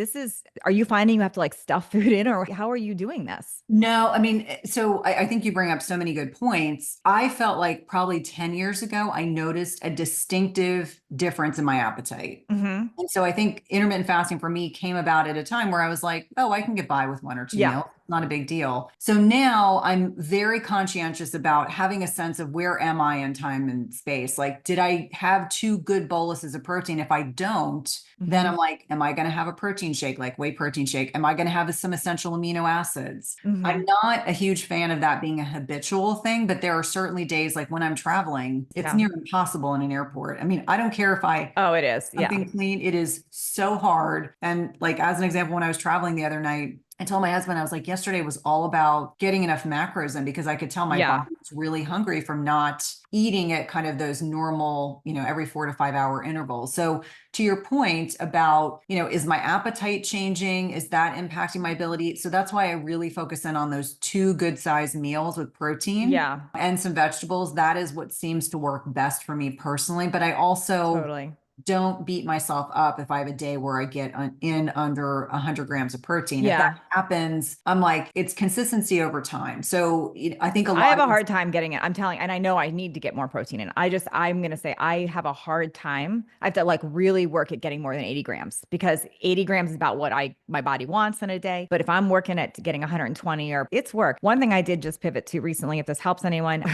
are you finding you have to like stuff food in, or how are you doing this? No, I mean, so I think you bring up so many good points. I felt like probably 10 years ago, I noticed a distinctive difference in my appetite. And so I think intermittent fasting for me came about at a time where I was like, oh, I can get by with 1 or 2 meals. not a big deal. So now I'm very conscientious about having a sense of where am I in time and space? Like, did I have two good boluses of protein? If I don't, then I'm like, am I going to have a protein shake, like whey protein shake? Am I going to have some essential amino acids? I'm not a huge fan of that being a habitual thing, but there are certainly days like when I'm traveling, it's Yeah. near impossible in an airport. I mean, I don't care if I Oh, it is. Yeah. something clean. It is so hard. And like, as an example, when I was traveling the other night, I told my husband, I was like, yesterday was all about getting enough macros in because I could tell my Yeah. body was really hungry from not eating at kind of those normal, every 4 to 5 hour intervals. So to your point about, is my appetite changing? Is that impacting my ability? So that's why I really focus in on those two good sized meals with protein Yeah. and some vegetables. That is what seems to work best for me personally. But I also Totally. don't beat myself up if I have a day where I get in under 100 grams of protein. If that Yeah. happens, I'm like, it's consistency over time. So I think a I lot have of a these, hard time getting it. I'm telling, and I know I need to get more protein in. I'm going to say I have a hard time. I have to like really work at getting more than 80 grams because 80 grams is about what my body wants in a day. But if I'm working at getting 120 or it's work. One thing I did just pivot to recently, if this helps anyone,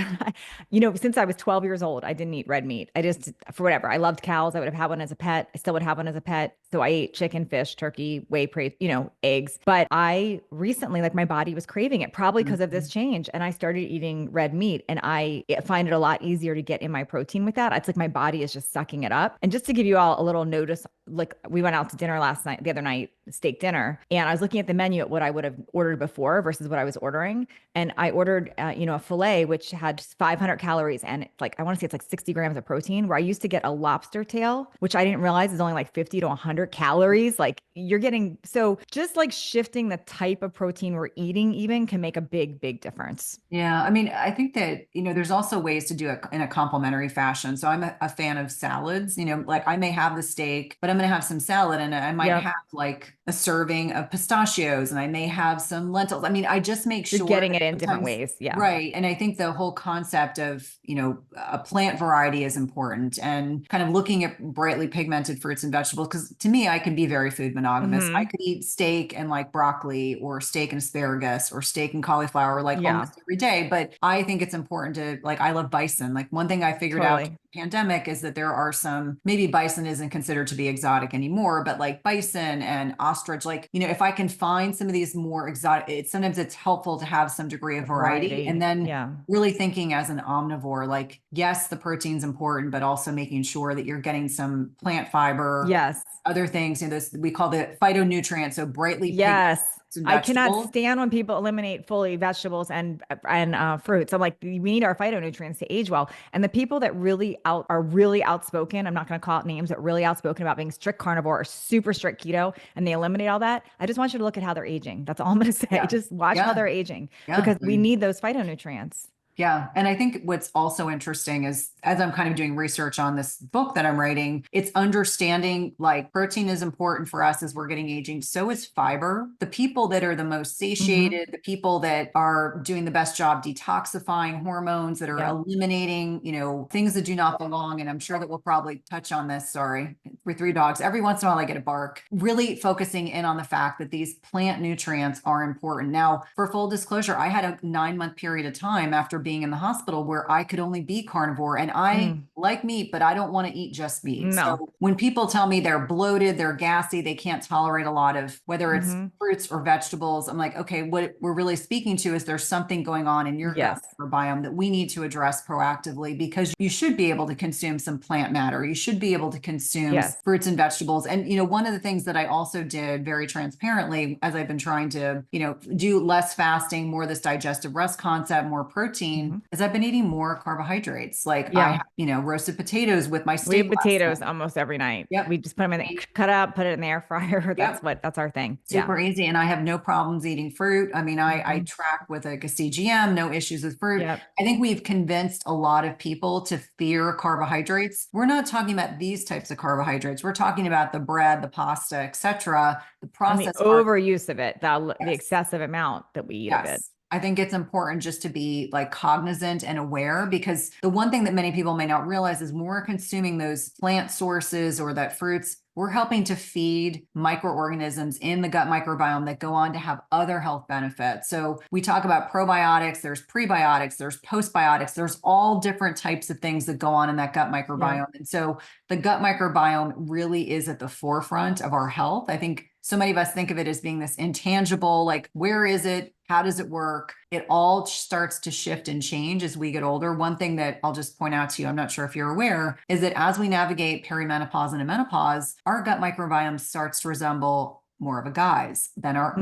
since I was 12 years old, I didn't eat red meat. I just, for whatever, I loved cows. I would have had one as a pet. I still would have one as a pet. So I ate chicken, fish, turkey, eggs. But I recently, like my body was craving it probably because of this change. And I started eating red meat and I find it a lot easier to get in my protein with that. It's like my body is just sucking it up. And just to give you all a little notice, like we went out to dinner the other night, steak dinner, and I was looking at the menu at what I would have ordered before versus what I was ordering. And I ordered, a filet, which had 500 calories and like, I want to say it's like 60 grams of protein, where I used to get a lobster tail, which I didn't realize is only like 50 to 100 calories. Like you're getting, so just like shifting the type of protein we're eating even can make a big, big difference. yeah, I mean, I think that, there's also ways to do it in a complementary fashion. So I'm a fan of salads, like I may have the steak, but I'm going to have some salad and I might Yep. have like a serving of pistachios and I may have some lentils. I mean, I just make You're sure getting that it in different sometimes, ways. Yeah. right. And I think the whole concept of, a plant variety is important and kind of looking at brightly pigmented fruits and vegetables. Cause to me, I can be very food monogamous. I could eat steak and like broccoli or steak and asparagus or steak and cauliflower, like Yeah. almost every day. But I think it's important to like, I love bison. Like one thing I figured out Totally. pandemic is that there are some, maybe bison isn't considered to be exotic anymore, but like bison and ostrich, like, if I can find some of these more exotic, sometimes it's helpful to have some degree of variety. And Variety. then Yeah. really thinking as an omnivore, like, yes, the protein's important, but also making sure that you're getting some plant fiber, Yes. other things, this, we call the phytonutrients. So brightly pigmented Yes. and I cannot vegetables. stand when people eliminate fully vegetables and fruits. I'm like, we need our phytonutrients to age well. And the people that are really outspoken, I'm not going to call it names, but really outspoken about being strict carnivore or super strict keto, and they eliminate all that. I just want you to look at how they're aging. That's all I'm going to say. Yeah. Just watch how Yeah. they're aging Yeah. because we need those phytonutrients. Yeah. And I think what's also interesting is as I'm kind of doing research on this book that I'm writing, it's understanding like protein is important for us as we're getting aging. So is fiber. The people that are the most Hmm. satiated, the people that are doing the best job detoxifying hormones, that are Yep. eliminating, things that do not belong. And I'm sure that we'll probably touch on this. Sorry. For three dogs, every once in a while I get a bark, really focusing in on the fact that these plant nutrients are important. Now, for full disclosure, I had a 9-month period of time after being in the hospital where I could only be carnivore and I Mm. like meat, but I don't want to eat just meat. No. So when people tell me they're bloated, they're gassy, they can't tolerate a lot of whether it's Hmm. fruits or vegetables, I'm like, okay, what we're really speaking to is there's something going on in your gut Yes. microbiome that we need to address proactively because you should be able to consume some plant matter. You should be able to consume Yes. fruits and vegetables. And, one of the things that I also did very transparently as I've been trying to, do less fasting, more this digestive rest concept, more protein, Hmm. is I've been eating more carbohydrates. Like I Yeah. have, roasted potatoes with my We steak have last potatoes night. almost every night. Yep. We just put them in, cut up, put it in the air fryer. Yep. That's our thing. Yeah. Super easy. And I have no problems eating fruit. I mean, I Hmm. track with a CGM, no issues with fruit. Yep. I think we've convinced a lot of people to fear carbohydrates. We're not talking about these types of carbohydrates. We're talking about the bread, the pasta, etc., the And the processed carbs. overuse of it, the Yes. excessive amount that we eat of it. Yes. I think it's important just to be like cognizant and aware, because the one thing that many people may not realize is when we're consuming those plant sources or that fruits, we're helping to feed microorganisms in the gut microbiome that go on to have other health benefits. So we talk about probiotics, there's prebiotics, there's postbiotics, there's all different types of things that go on in that gut microbiome. Yeah. And so the gut microbiome really is at the forefront of our health. I think so many of us think of it as being this intangible, like, where is it? How does it work? It all starts to shift and change as we get older. One thing that I'll just point out to you, I'm not sure if you're aware, is that as we navigate perimenopause and menopause, our gut microbiome starts to resemble more of a guy's than a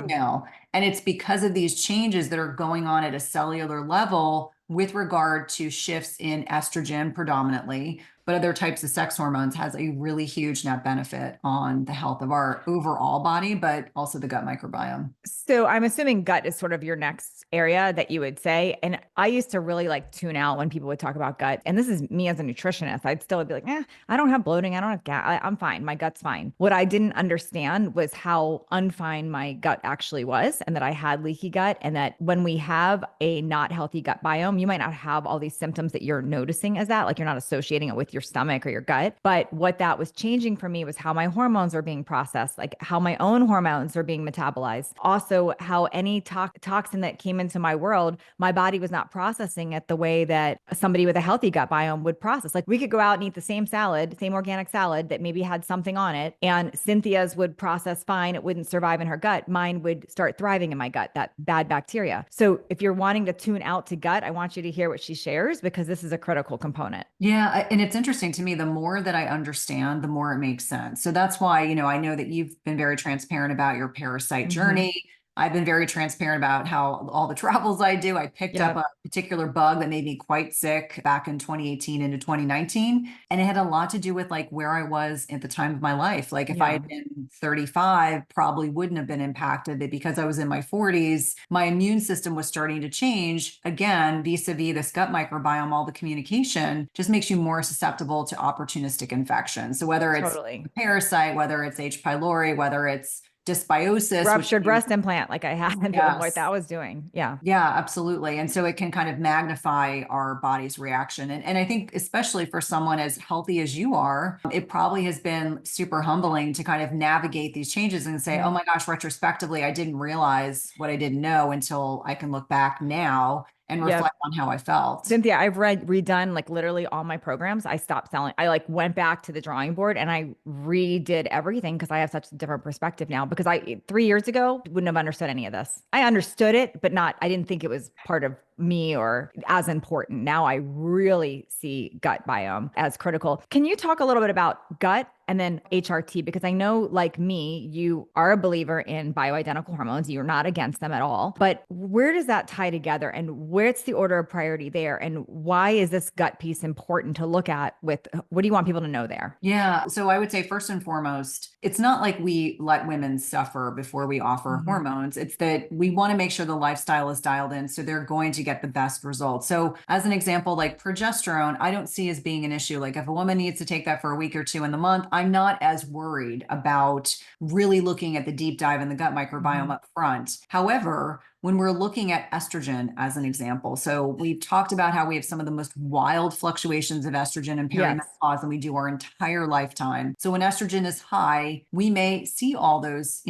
female. And it's because of these changes that are going on at a cellular level with regard to shifts in estrogen predominantly, but other types of sex hormones, has a really huge net benefit on the health of our overall body, but also the gut microbiome. So I'm assuming gut is sort of your next area that you would say. And I used to really like tune out when people would talk about gut. And this is me as a nutritionist. I'd still be like, I don't have bloating. I don't have gas. I'm fine. My gut's fine. What I didn't understand was how unfine my gut actually was, and that I had leaky gut. And that when we have a not healthy gut biome, you might not have all these symptoms that you're noticing as that, like you're not associating it with your stomach or your gut. But what that was changing for me was how my hormones were being processed, like how my own hormones are being metabolized. Also, how any toxin that came into my world, my body was not processing it the way that somebody with a healthy gut biome would process. Like we could go out and eat the same salad, same organic salad that maybe had something on it, and Cynthia's would process fine. It wouldn't survive in her gut. Mine would start thriving in my gut, that bad bacteria. So if you're wanting to tune out to gut, I want you to hear what she shares, because this is a critical component. Yeah. And it's interesting to me, the more that I understand, the more it makes sense. So that's why, I know that you've been very transparent about your parasite journey. I've been very transparent about how all the travels I do. I picked up a particular bug that made me quite sick back in 2018 into 2019. And it had a lot to do with like where I was at the time of my life. Like if I had been 35, probably wouldn't have been impacted. But because I was in my 40s, my immune system was starting to change again, vis-a-vis this gut microbiome. All the communication just makes you more susceptible to opportunistic infections. So whether it's a parasite, whether it's H. pylori, whether it's dysbiosis, ruptured breast implant, like I had, what that was doing. Yeah, absolutely. And so it can kind of magnify our body's reaction. And I think especially for someone as healthy as you are, it probably has been super humbling to kind of navigate these changes and say, oh my gosh, retrospectively, I didn't realize what I didn't know until I can look back now and reflect on how I felt. Cynthia, I've redone like literally all my programs. I stopped selling. I like went back to the drawing board and I redid everything, because I have such a different perspective now, because 3 years ago wouldn't have understood any of this. I understood it, but I didn't think it was part of me or as important. Now I really see gut biome as critical. Can you talk a little bit about gut and then HRT? Because I know, like me, you are a believer in bioidentical hormones. You're not against them at all. But where does that tie together, and where's the order of priority there? And why is this gut piece important to look at? With what do you want people to know there? Yeah. So I would say first and foremost, it's not like we let women suffer before we offer hormones. It's that we want to make sure the lifestyle is dialed in, so they're going to get the best results. So as an example, like progesterone, I don't see as being an issue. Like if a woman needs to take that for a week or two in the month, I'm not as worried about really looking at the deep dive in the gut microbiome up front. However, when we're looking at estrogen as an example, so we've talked about how we have some of the most wild fluctuations of estrogen and perimenopause than we do our entire lifetime. So when estrogen is high, we may see all those,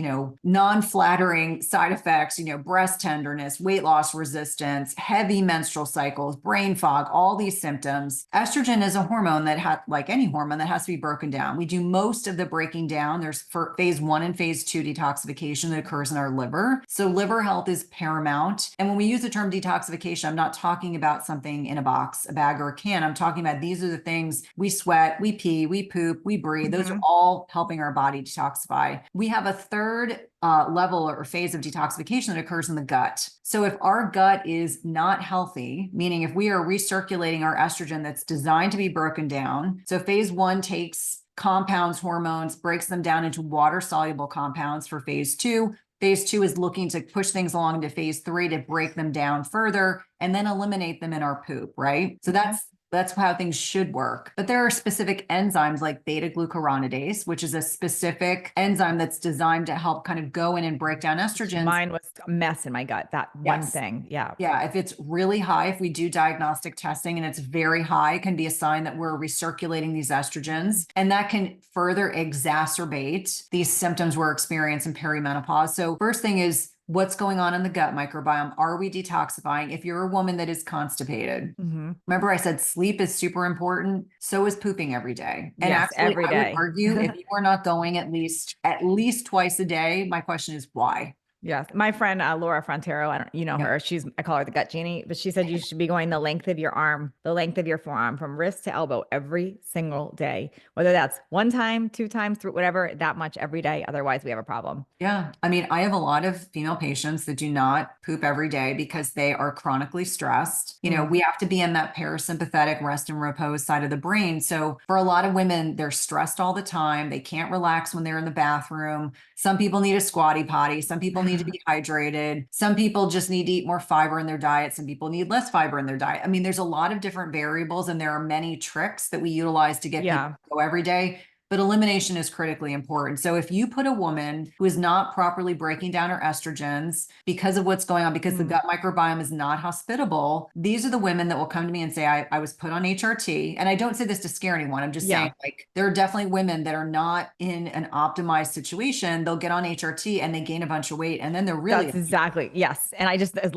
non-flattering side effects, breast tenderness, weight loss resistance, heavy menstrual cycles, brain fog, all these symptoms. Estrogen is a hormone that like any hormone, that has to be broken down. We do most of the breaking down. There's for phase 1 and phase 2 detoxification that occurs in our liver. So liver health is paramount. And when we use the term detoxification, I'm not talking about something in a box, a bag, or a can. I'm talking about these are the things we sweat, we pee, we poop, we breathe. Those are all helping our body detoxify. We have a third level or phase of detoxification that occurs in the gut. So if our gut is not healthy, meaning if we are recirculating our estrogen that's designed to be broken down, so phase 1 takes compounds, hormones, breaks them down into water-soluble compounds for phase 2. Phase 2 is looking to push things along to phase 3 to break them down further and then eliminate them in our poop, right? So that's That's how things should work. But there are specific enzymes like beta glucuronidase, which is a specific enzyme that's designed to help kind of go in and break down estrogens. Mine was a mess in my gut, that one Yes. thing. Yeah. Yeah, if it's really high, if we do diagnostic testing and it's very high, it can be a sign that we're recirculating these estrogens, and that can further exacerbate these symptoms we're experiencing in perimenopause. So first thing is, what's going on in the gut microbiome? Are we detoxifying? If you're a woman that is constipated, remember I said sleep is super important. So is pooping every day. And Yes, actually, every I would day. argue if you are not going at least twice a day, my question is why? Yes. My friend, Laura Frontero, I don't, you know Yeah. her, I call her the gut genie, but she said you should be going the length of your arm, the length of your forearm from wrist to elbow every single day, whether that's one time, two times, through whatever, that much every day. Otherwise we have a problem. Yeah. I mean, I have a lot of female patients that do not poop every day because they are chronically stressed. We have to be in that parasympathetic rest and repose side of the brain. So for a lot of women, they're stressed all the time. They can't relax when they're in the bathroom. Some people need a squatty potty. Some people need to be hydrated. Some people just need to eat more fiber in their diet. Some people need less fiber in their diet. I mean, there's a lot of different variables, and there are many tricks that we utilize to get people to go every day. But elimination is critically important. So if you put a woman who is not properly breaking down her estrogens because of what's going on, because the gut microbiome is not hospitable, these are the women that will come to me and say, I was put on HRT. And I don't say this to scare anyone. I'm just saying, like, there are definitely women that are not in an optimized situation. They'll get on HRT and they gain a bunch of weight, and then they're really— That's exactly, yes. And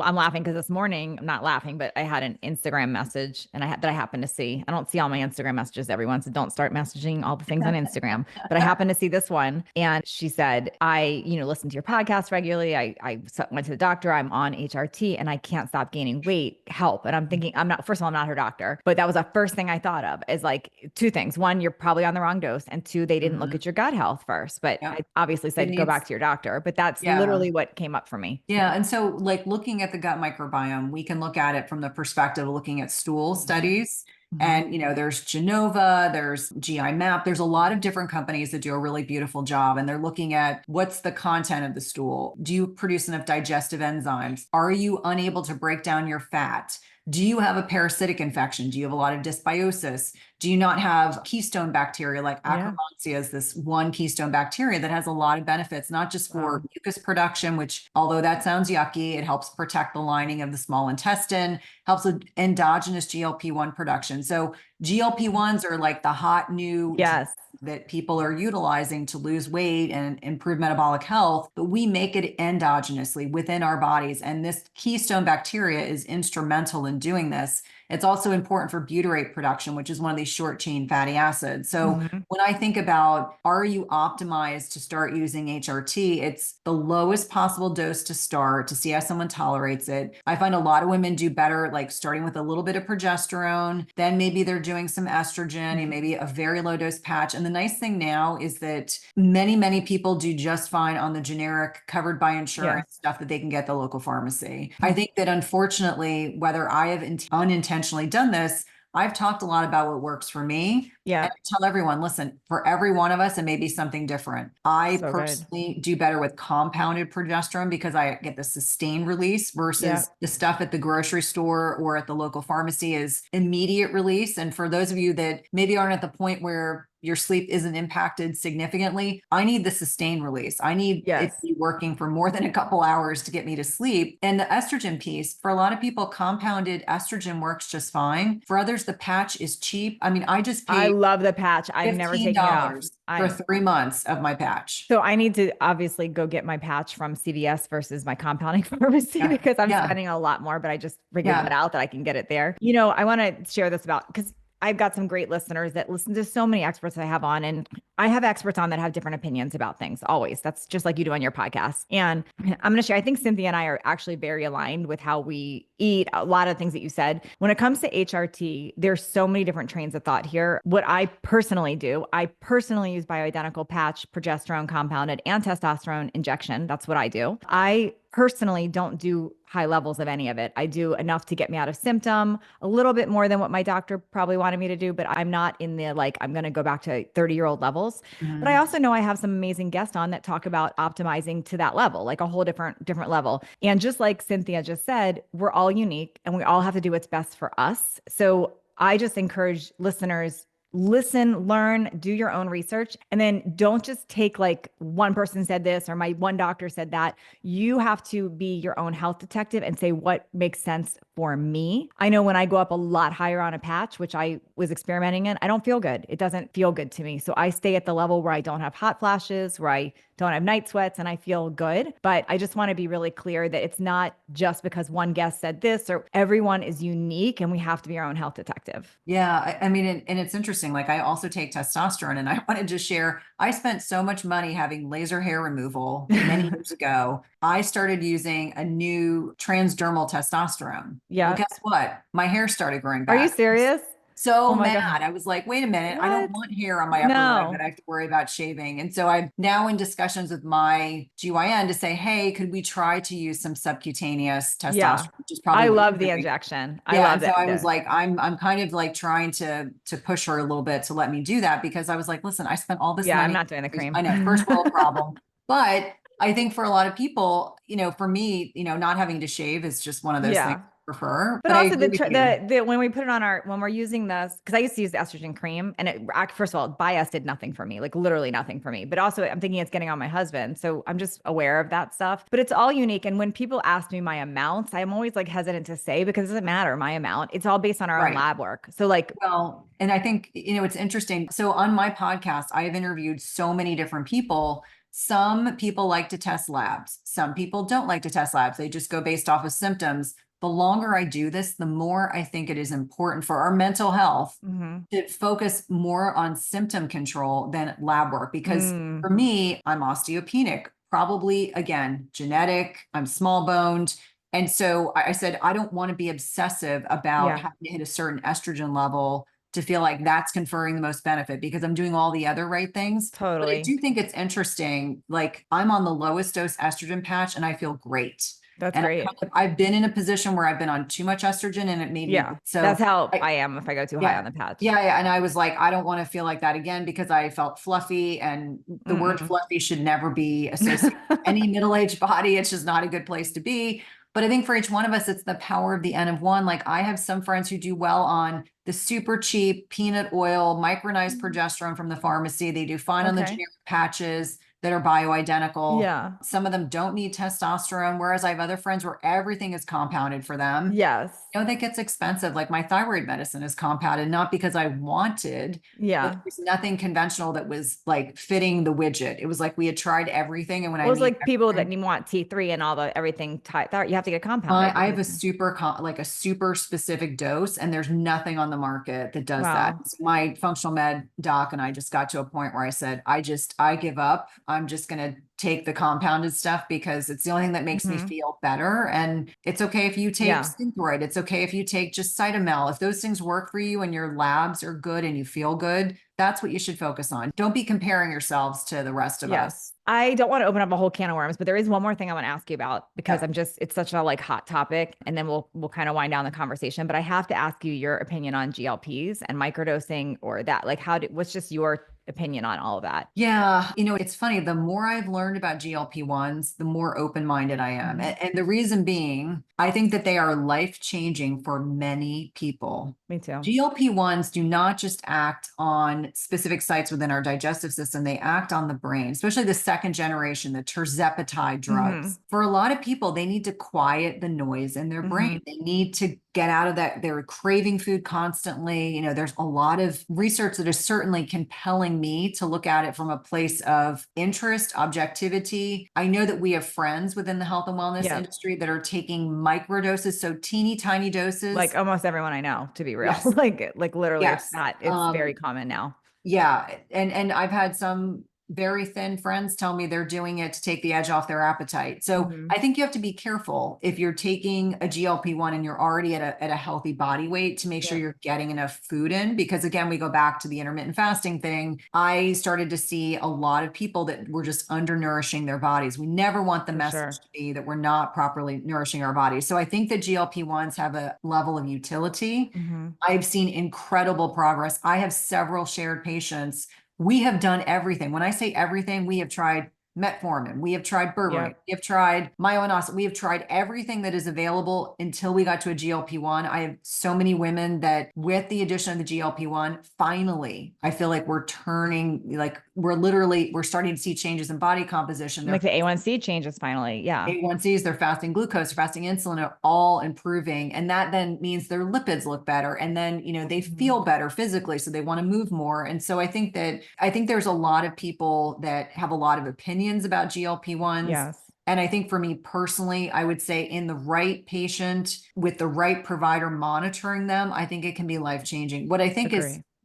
I'm laughing because this morning, I'm not laughing, but I had an Instagram message that I happened to see. I don't see all my Instagram messages, everyone, so don't start messaging all the things on Instagram. But I happened to see this one, and she said, I, listen to your podcast regularly. I went to the doctor. I'm on HRT and I can't stop gaining weight. Help. And I'm thinking, first of all, I'm not her doctor, but that was the first thing I thought of, is like two things. One, you're probably on the wrong dose. And two, they didn't look at your gut health first. But I obviously said, go back to your doctor. But that's literally what came up for me. Yeah. And so, like, looking at the gut microbiome, we can look at it from the perspective of looking at stool studies. And, there's Genova, there's GI Map, there's a lot of different companies that do a really beautiful job. And they're looking at what's the content of the stool. Do you produce enough digestive enzymes? Are you unable to break down your fat? Do you have a parasitic infection? Do you have a lot of dysbiosis? Do you not have keystone bacteria like Akkermansia is this one keystone bacteria that has a lot of benefits, not just for mucus production, which, although that sounds yucky, it helps protect the lining of the small intestine, helps with endogenous GLP-1 production. So GLP-1s are like the hot new that people are utilizing to lose weight and improve metabolic health, but we make it endogenously within our bodies. And this keystone bacteria is instrumental in doing this. It's also important for butyrate production, which is one of these short chain fatty acids. So when I think about, are you optimized to start using HRT? It's the lowest possible dose to start to see how someone tolerates it. I find a lot of women do better, like starting with a little bit of progesterone, then maybe they're doing some estrogen and maybe a very low dose patch. And the nice thing now is that many people do just fine on the generic covered by insurance stuff that they can get at the local pharmacy. I think that, unfortunately, whether I have unintentionally done this, I've talked a lot about what works for me. Yeah. And I tell everyone, listen, for every one of us, it may be something different. I personally do better with compounded progesterone because I get the sustained release versus the stuff at the grocery store or at the local pharmacy is immediate release. And for those of you that maybe aren't at the point where your sleep isn't impacted significantly, I need the sustained release. I need it to be working for more than a couple hours to get me to sleep. And the estrogen piece, for a lot of people, compounded estrogen works just fine. For others, the patch is cheap. I mean, I just paid— I love the patch. I've never taken it off. For 3 months of my patch. So I need to obviously go get my patch from CVS versus my compounding pharmacy because I'm spending a lot more, but I just figured that out, that I can get it there. I want to share this because I've got some great listeners that listen to so many experts I have on, and I have experts on that have different opinions about things always. That's just like you do on your podcast. And I'm going to share, I think Cynthia and I are actually very aligned with how we eat, a lot of things that you said. When it comes to HRT, there's so many different trains of thought here. What I personally do, I personally use bioidentical patch, progesterone compounded, and testosterone injection. That's what I do. I personally don't do high levels of any of it. I do enough to get me out of symptom, a little bit more than what my doctor probably wanted me to do, but I'm not in the, like, I'm going to go back to 30-year-old levels. But I also know I have some amazing guests on that talk about optimizing to that level, like a whole different level. And just like Cynthia just said, we're all unique and we all have to do what's best for us. So I just encourage listeners, listen, learn, do your own research, and then don't just take like one person said this or my one doctor said that. You have to be your own health detective and say what makes sense for me. I know when I go up a lot higher on a patch, which I was experimenting in, I don't feel good. It doesn't feel good to me. So I stay at the level where I don't have hot flashes, where I don't have night sweats, and I feel good. But I just want to be really clear that it's not just because one guest said this, or everyone is unique and we have to be our own health detective. Yeah, I mean, and it's interesting. Like, I also take testosterone, and I wanted to share. I spent so much money having laser hair removal many years ago. I started using a new transdermal testosterone. Well, Yeah. guess what? My hair started growing Are you back. serious? So Oh my God. mad. I was like, wait a minute, I don't What? want hair on my upper leg that No. I have to worry about shaving. And so I'm now in discussions with my GYN to say, hey, could we try to use some subcutaneous Yeah. testosterone, which is probably I what love you're the doing. injection. I Yeah. love And so that. I was like, I'm kind of like trying to push her a little bit to let me do that, because I was like, listen, I spent all this Yeah, I'm money. not doing the cream. I know, first world problem. But I think for a lot of people, for me, not having to shave is just one of those things Yeah. I prefer. But But I also agree with you. the when we put it on our when we're using this, because I used to use the estrogen cream and first of all, bias did nothing for me, like literally nothing for me. But also I'm thinking it's getting on my husband. So I'm just aware of that stuff. But it's all unique. And when people ask me my amounts, I'm always like hesitant to say because it doesn't matter my amount. It's all based on our own Right. lab work. So like, Well, and I think, it's interesting. So on my podcast, I have interviewed so many different people. Some people like to test labs. Some people don't like to test labs. They just go based off of symptoms. The longer I do this, the more I think it is important for our mental health mhm. to focus more on symptom control than lab work. Because Mm, for me, I'm osteopenic, probably again, genetic, I'm small boned. And so I said, I don't want to be obsessive about yeah, having to hit a certain estrogen level to feel like that's conferring the most benefit, because I'm doing all the other right things. But I totally. do think it's interesting. Like, I'm on the lowest dose estrogen patch and I feel great. That's And great. I've been in a position where I've been on too much estrogen and it made me, Yeah. That's so how I, I am if I go too high yeah. on the patch. Yeah, yeah. And I was like, I don't want to feel like that again, because I felt fluffy, and the word Mm-mm. fluffy should never be associated with any middle-aged body. It's just not a good place to be. But I think for each one of us, it's the power of the N of one. Like, I have some friends who do well on the super cheap peanut oil, micronized progesterone from the pharmacy. They do fine on the Okay. generic patches that are bioidentical. Yeah. Some of them don't need testosterone, whereas I have other friends where everything is compounded for them. Yes. That gets expensive. Like, my thyroid medicine is compounded, not because I wanted, but Yeah. there's nothing conventional that was like fitting the widget. It was like we had tried everything. And when I Well, it's mean like people that everything, want T3 and all the everything you have to get compounded I have because a like a super specific dose, and there's nothing on the market that does that. wow. So my functional med doc and I just got to a point where I said, I give up. I'm just going to take the compounded stuff because it's the only thing that makes me Hmm. feel better. And it's okay if you take Yeah. Synthroid. It's okay if you take just Cytomel. If those things work for you and your labs are good and you feel good, that's what you should focus on. Don't be comparing yourselves to the rest of Yes. us. I don't want to open up a whole can of worms, but there is one more thing I want to ask you about because Yeah. it's such a like hot topic and then we'll kind of wind down the conversation, but I have to ask you your opinion on GLPs and microdosing or that. Like what's just your opinion on all of that? Yeah, it's funny. The more I've learned about GLP-1s, the more open-minded I am. Mhm. And the reason being, I think that they are life-changing for many people. Me too. GLP-1s do not just act on specific sites within our digestive system, they act on the brain, especially the second generation, the tirzepatide Hmm. drugs. For a lot of people, they need to quiet the noise in their Hmm. brain. They need to get out of that. They're craving food constantly. There's a lot of research that is certainly compelling me to look at it from a place of interest, objectivity. I know that we have friends within the health and wellness Yeah. industry that are taking microdoses, so teeny tiny doses. Like almost everyone I know, to be real. Yes. Like literally Yes. it's very common now. Yeah. And I've had some very thin friends tell me they're doing it to take the edge off their appetite. So Hmm. I think you have to be careful if you're taking a GLP-1 and you're already at a healthy body weight to make sure Yeah. you're getting enough food in. Because again, we go back to the intermittent fasting thing. I started to see a lot of people that were just undernourishing their bodies. We never want the For message sure. to be that we're not properly nourishing our bodies. So I think that GLP-1s have a level of utility. Hmm. I've seen incredible progress. I have several shared patients. We have done everything. When I say everything, we have tried metformin, we have tried berberine, Yep. we have tried myoinosine, we have tried everything that is available until we got to a GLP-1. I have so many women that with the addition of the GLP-1, finally, I feel like we're turning, like we're starting to see changes in body composition. Like the A1C changes finally. Yeah. A1Cs, they're fasting glucose, they're fasting insulin are all improving. And that then means their lipids look better. And then, they feel better physically. So they want to move more. And so I think there's a lot of people that have a lot of opinions about GLP-1s. Yes. And I think for me personally, I would say in the right patient with the right provider monitoring them, I think it can be life-changing. What I think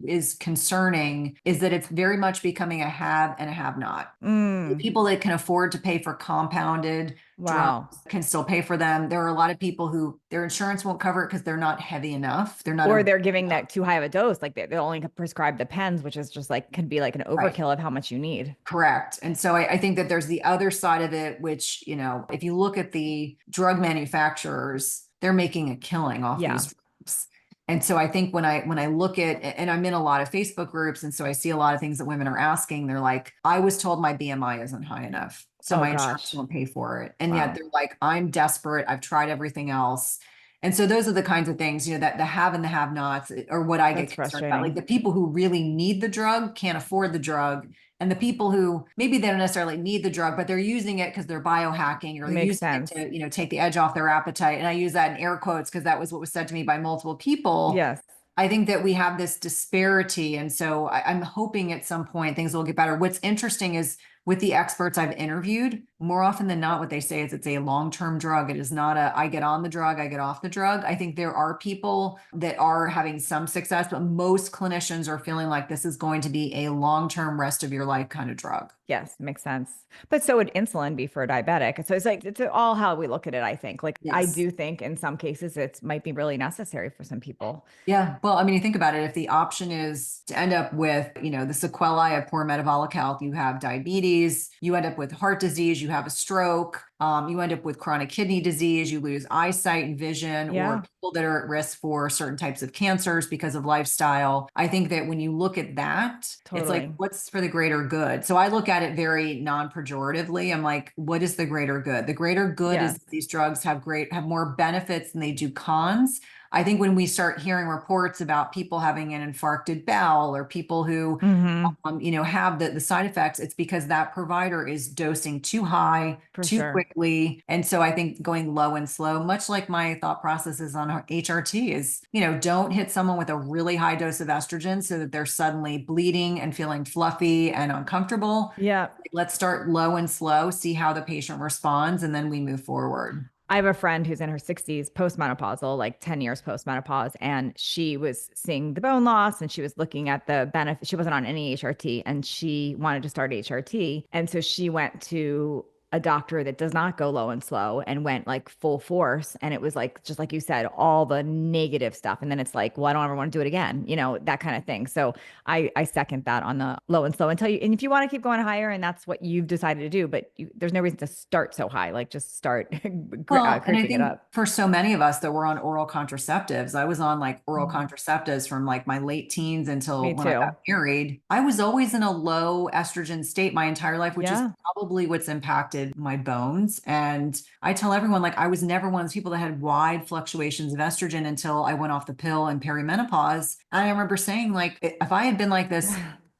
is concerning is that it's very much becoming a have and a have not. The people that can afford to pay for compounded Wow. drugs can still pay for them. There are a lot of people who their insurance won't cover it because they're not heavy enough. They're not, Or they're giving that too high of a dose. Like they only prescribe the pens, which is just like, could be like an overkill of how much you need. correct. And so I think that there's the other side of it, which, if you look at the drug manufacturers, they're making a killing off these drugs. And so I think when I look at, and I'm in a lot of Facebook groups, and so I see a lot of things that women are asking, they're like, I was told my BMI isn't high enough, so my insurance won't pay for it. And yet they're like, I'm desperate. I've tried everything else. And so those are the kinds of things, that the have and the have nots are what I get concerned about. Like the people who really need the drug can't afford the drug. And the people who maybe they don't necessarily need the drug, but they're using it because they're biohacking or they're using it to, take the edge off their appetite. And I use that in air quotes because that was what was said to me by multiple people. Yes. I think that we have this disparity. And so I'm hoping at some point things will get better. What's interesting is with the experts I've interviewed, more often than not, what they say is it's a long-term drug. It is not I get on the drug, I get off the drug. I think there are people that are having some success, but most clinicians are feeling like this is going to be a long-term rest of your life kind of drug. Yes, makes sense. But so would insulin be for a diabetic. So it's like, it's all how we look at it, I think. Like, I do think in some cases it might be really necessary for some people. Yeah. Well, I mean, you think about it, if the option is to end up with, the sequelae of poor metabolic health, you have diabetes, you end up with heart disease, you have a stroke, you end up with chronic kidney disease, you lose eyesight and vision, or people that are at risk for certain types of cancers because of lifestyle. I think that when you look at that, it's like, what's for the greater good? So I look at it very non-pejoratively. I'm like, what is the greater good? The greater good is that these drugs have more benefits than they do cons. I think when we start hearing reports about people having an infarcted bowel or people who, have the side effects, it's because that provider is dosing too high, too quickly. And so I think going low and slow, much like my thought processes on HRT is, don't hit someone with a really high dose of estrogen so that they're suddenly bleeding and feeling fluffy and uncomfortable. Yeah. Let's start low and slow, see how the patient responds, and then we move forward. I have a friend who's in her 60s, postmenopausal, like 10 years postmenopause, and she was seeing the bone loss and she was looking at the benefit. She wasn't on any HRT and she wanted to start HRT. And so she went to a doctor that does not go low and slow and went like full force. And it was like, just like you said, all the negative stuff. And then it's like, well, I don't ever want to do it again, that kind of thing. So I second that on the low and slow and if you want to keep going higher and that's what you've decided to do, but there's no reason to start so high, like just start and I think it up. For so many of us that were on oral contraceptives, I was on like oral contraceptives from like my late teens until when I got married. I was always in a low estrogen state my entire life, which is probably what's impacted my bones. And I tell everyone, like, I was never one of those people that had wide fluctuations of estrogen until I went off the pill in perimenopause. And I remember saying, like, if I had been like this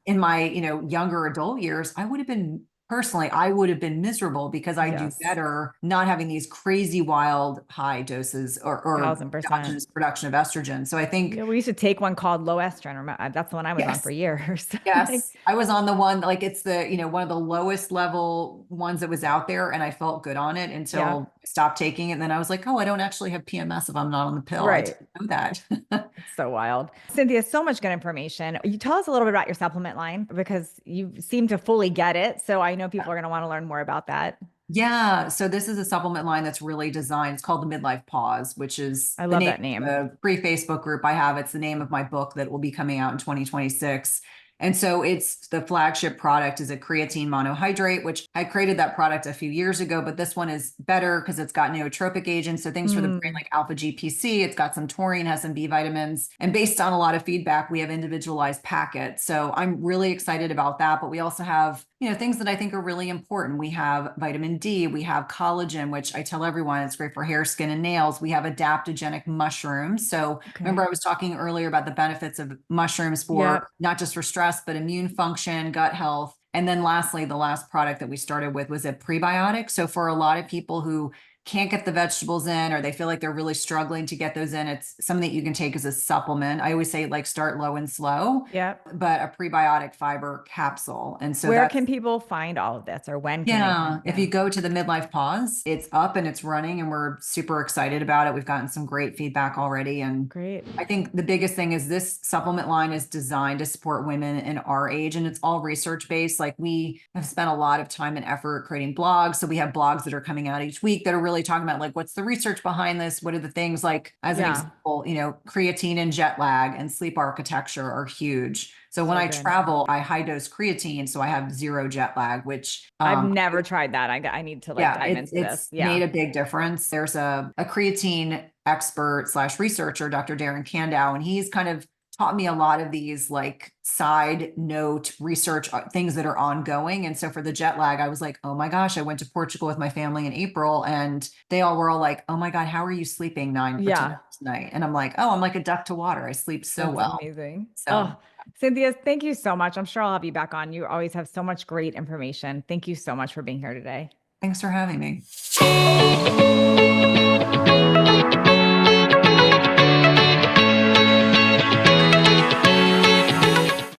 in my, younger adult years, I would have been miserable because I do better not having these crazy wild high doses or endogenous production of estrogen. So I think we used to take one called low estrogen. That's the one I was on for years. Yes. I was on the one, like it's the, one of the lowest level ones that was out there. And I felt good on it until I stopped taking it. And then I was like, oh, I don't actually have PMS if I'm not on the pill. Right. I didn't know that. So wild. Cynthia, so much good information. You tell us a little bit about your supplement line because you seem to fully get it. So I know people are going to want to learn more about that. Yeah. So this is a supplement line that's really designed. It's called the Midlife Pause, which is I love that name. The free Facebook group I have. It's the name of my book that will be coming out in 2026. And so it's the flagship product is a creatine monohydrate, which I created that product a few years ago, but this one is better because it's got nootropic agents. So things for the brain like alpha GPC, it's got some taurine, has some B vitamins. And based on a lot of feedback, we have individualized packets. So I'm really excited about that. But we also have things that I think are really important. We have vitamin D, we have collagen, which I tell everyone it's great for hair, skin, and nails. We have adaptogenic mushrooms. So remember, Okay. I was talking earlier about the benefits of mushrooms Yep. for not just for stress, but immune function, gut health. And then lastly, the last product that we started with was a prebiotic. So for a lot of people who can't get the vegetables in or they feel like they're really struggling to get those in, it's something that you can take as a supplement. I always say like start low and slow, Yep. but a prebiotic fiber capsule. And so Where that's, can people find all of this or when can they yeah, find? if Yeah. you go to the Midlife Pause, it's up and it's running, and we're super excited about it. We've gotten some great feedback already. And Great. I think the biggest thing is this supplement line is designed to support women in our age, and it's all research based. Like we have spent a lot of time and effort creating blogs. So we have blogs that are coming out each week that are really talking about like what's the research behind this? What are the things like, as an Yeah. example, creatine and jet lag and sleep architecture are huge. So when So I good. travel, I high dose creatine, so I have zero jet lag, which I've never tried that. I need to like yeah, dive into this. it's Yeah. made a big difference. There's a creatine expert slash researcher, Dr. Darren Kandow, and he's kind of taught me a lot of these like side note research things that are ongoing. And so for the jet lag, I was like, oh my gosh, I went to Portugal with my family in April, and they all were all like, oh my God, how are you sleeping 9 or 10 Yeah. hours a night? And I'm like, oh, I'm like a duck to water. I sleep so That's well. amazing. So Oh, Cynthia, thank you so much. I'm sure I'll have you back on. You always have so much great information. Thank you so much for being here today. thanks for having me.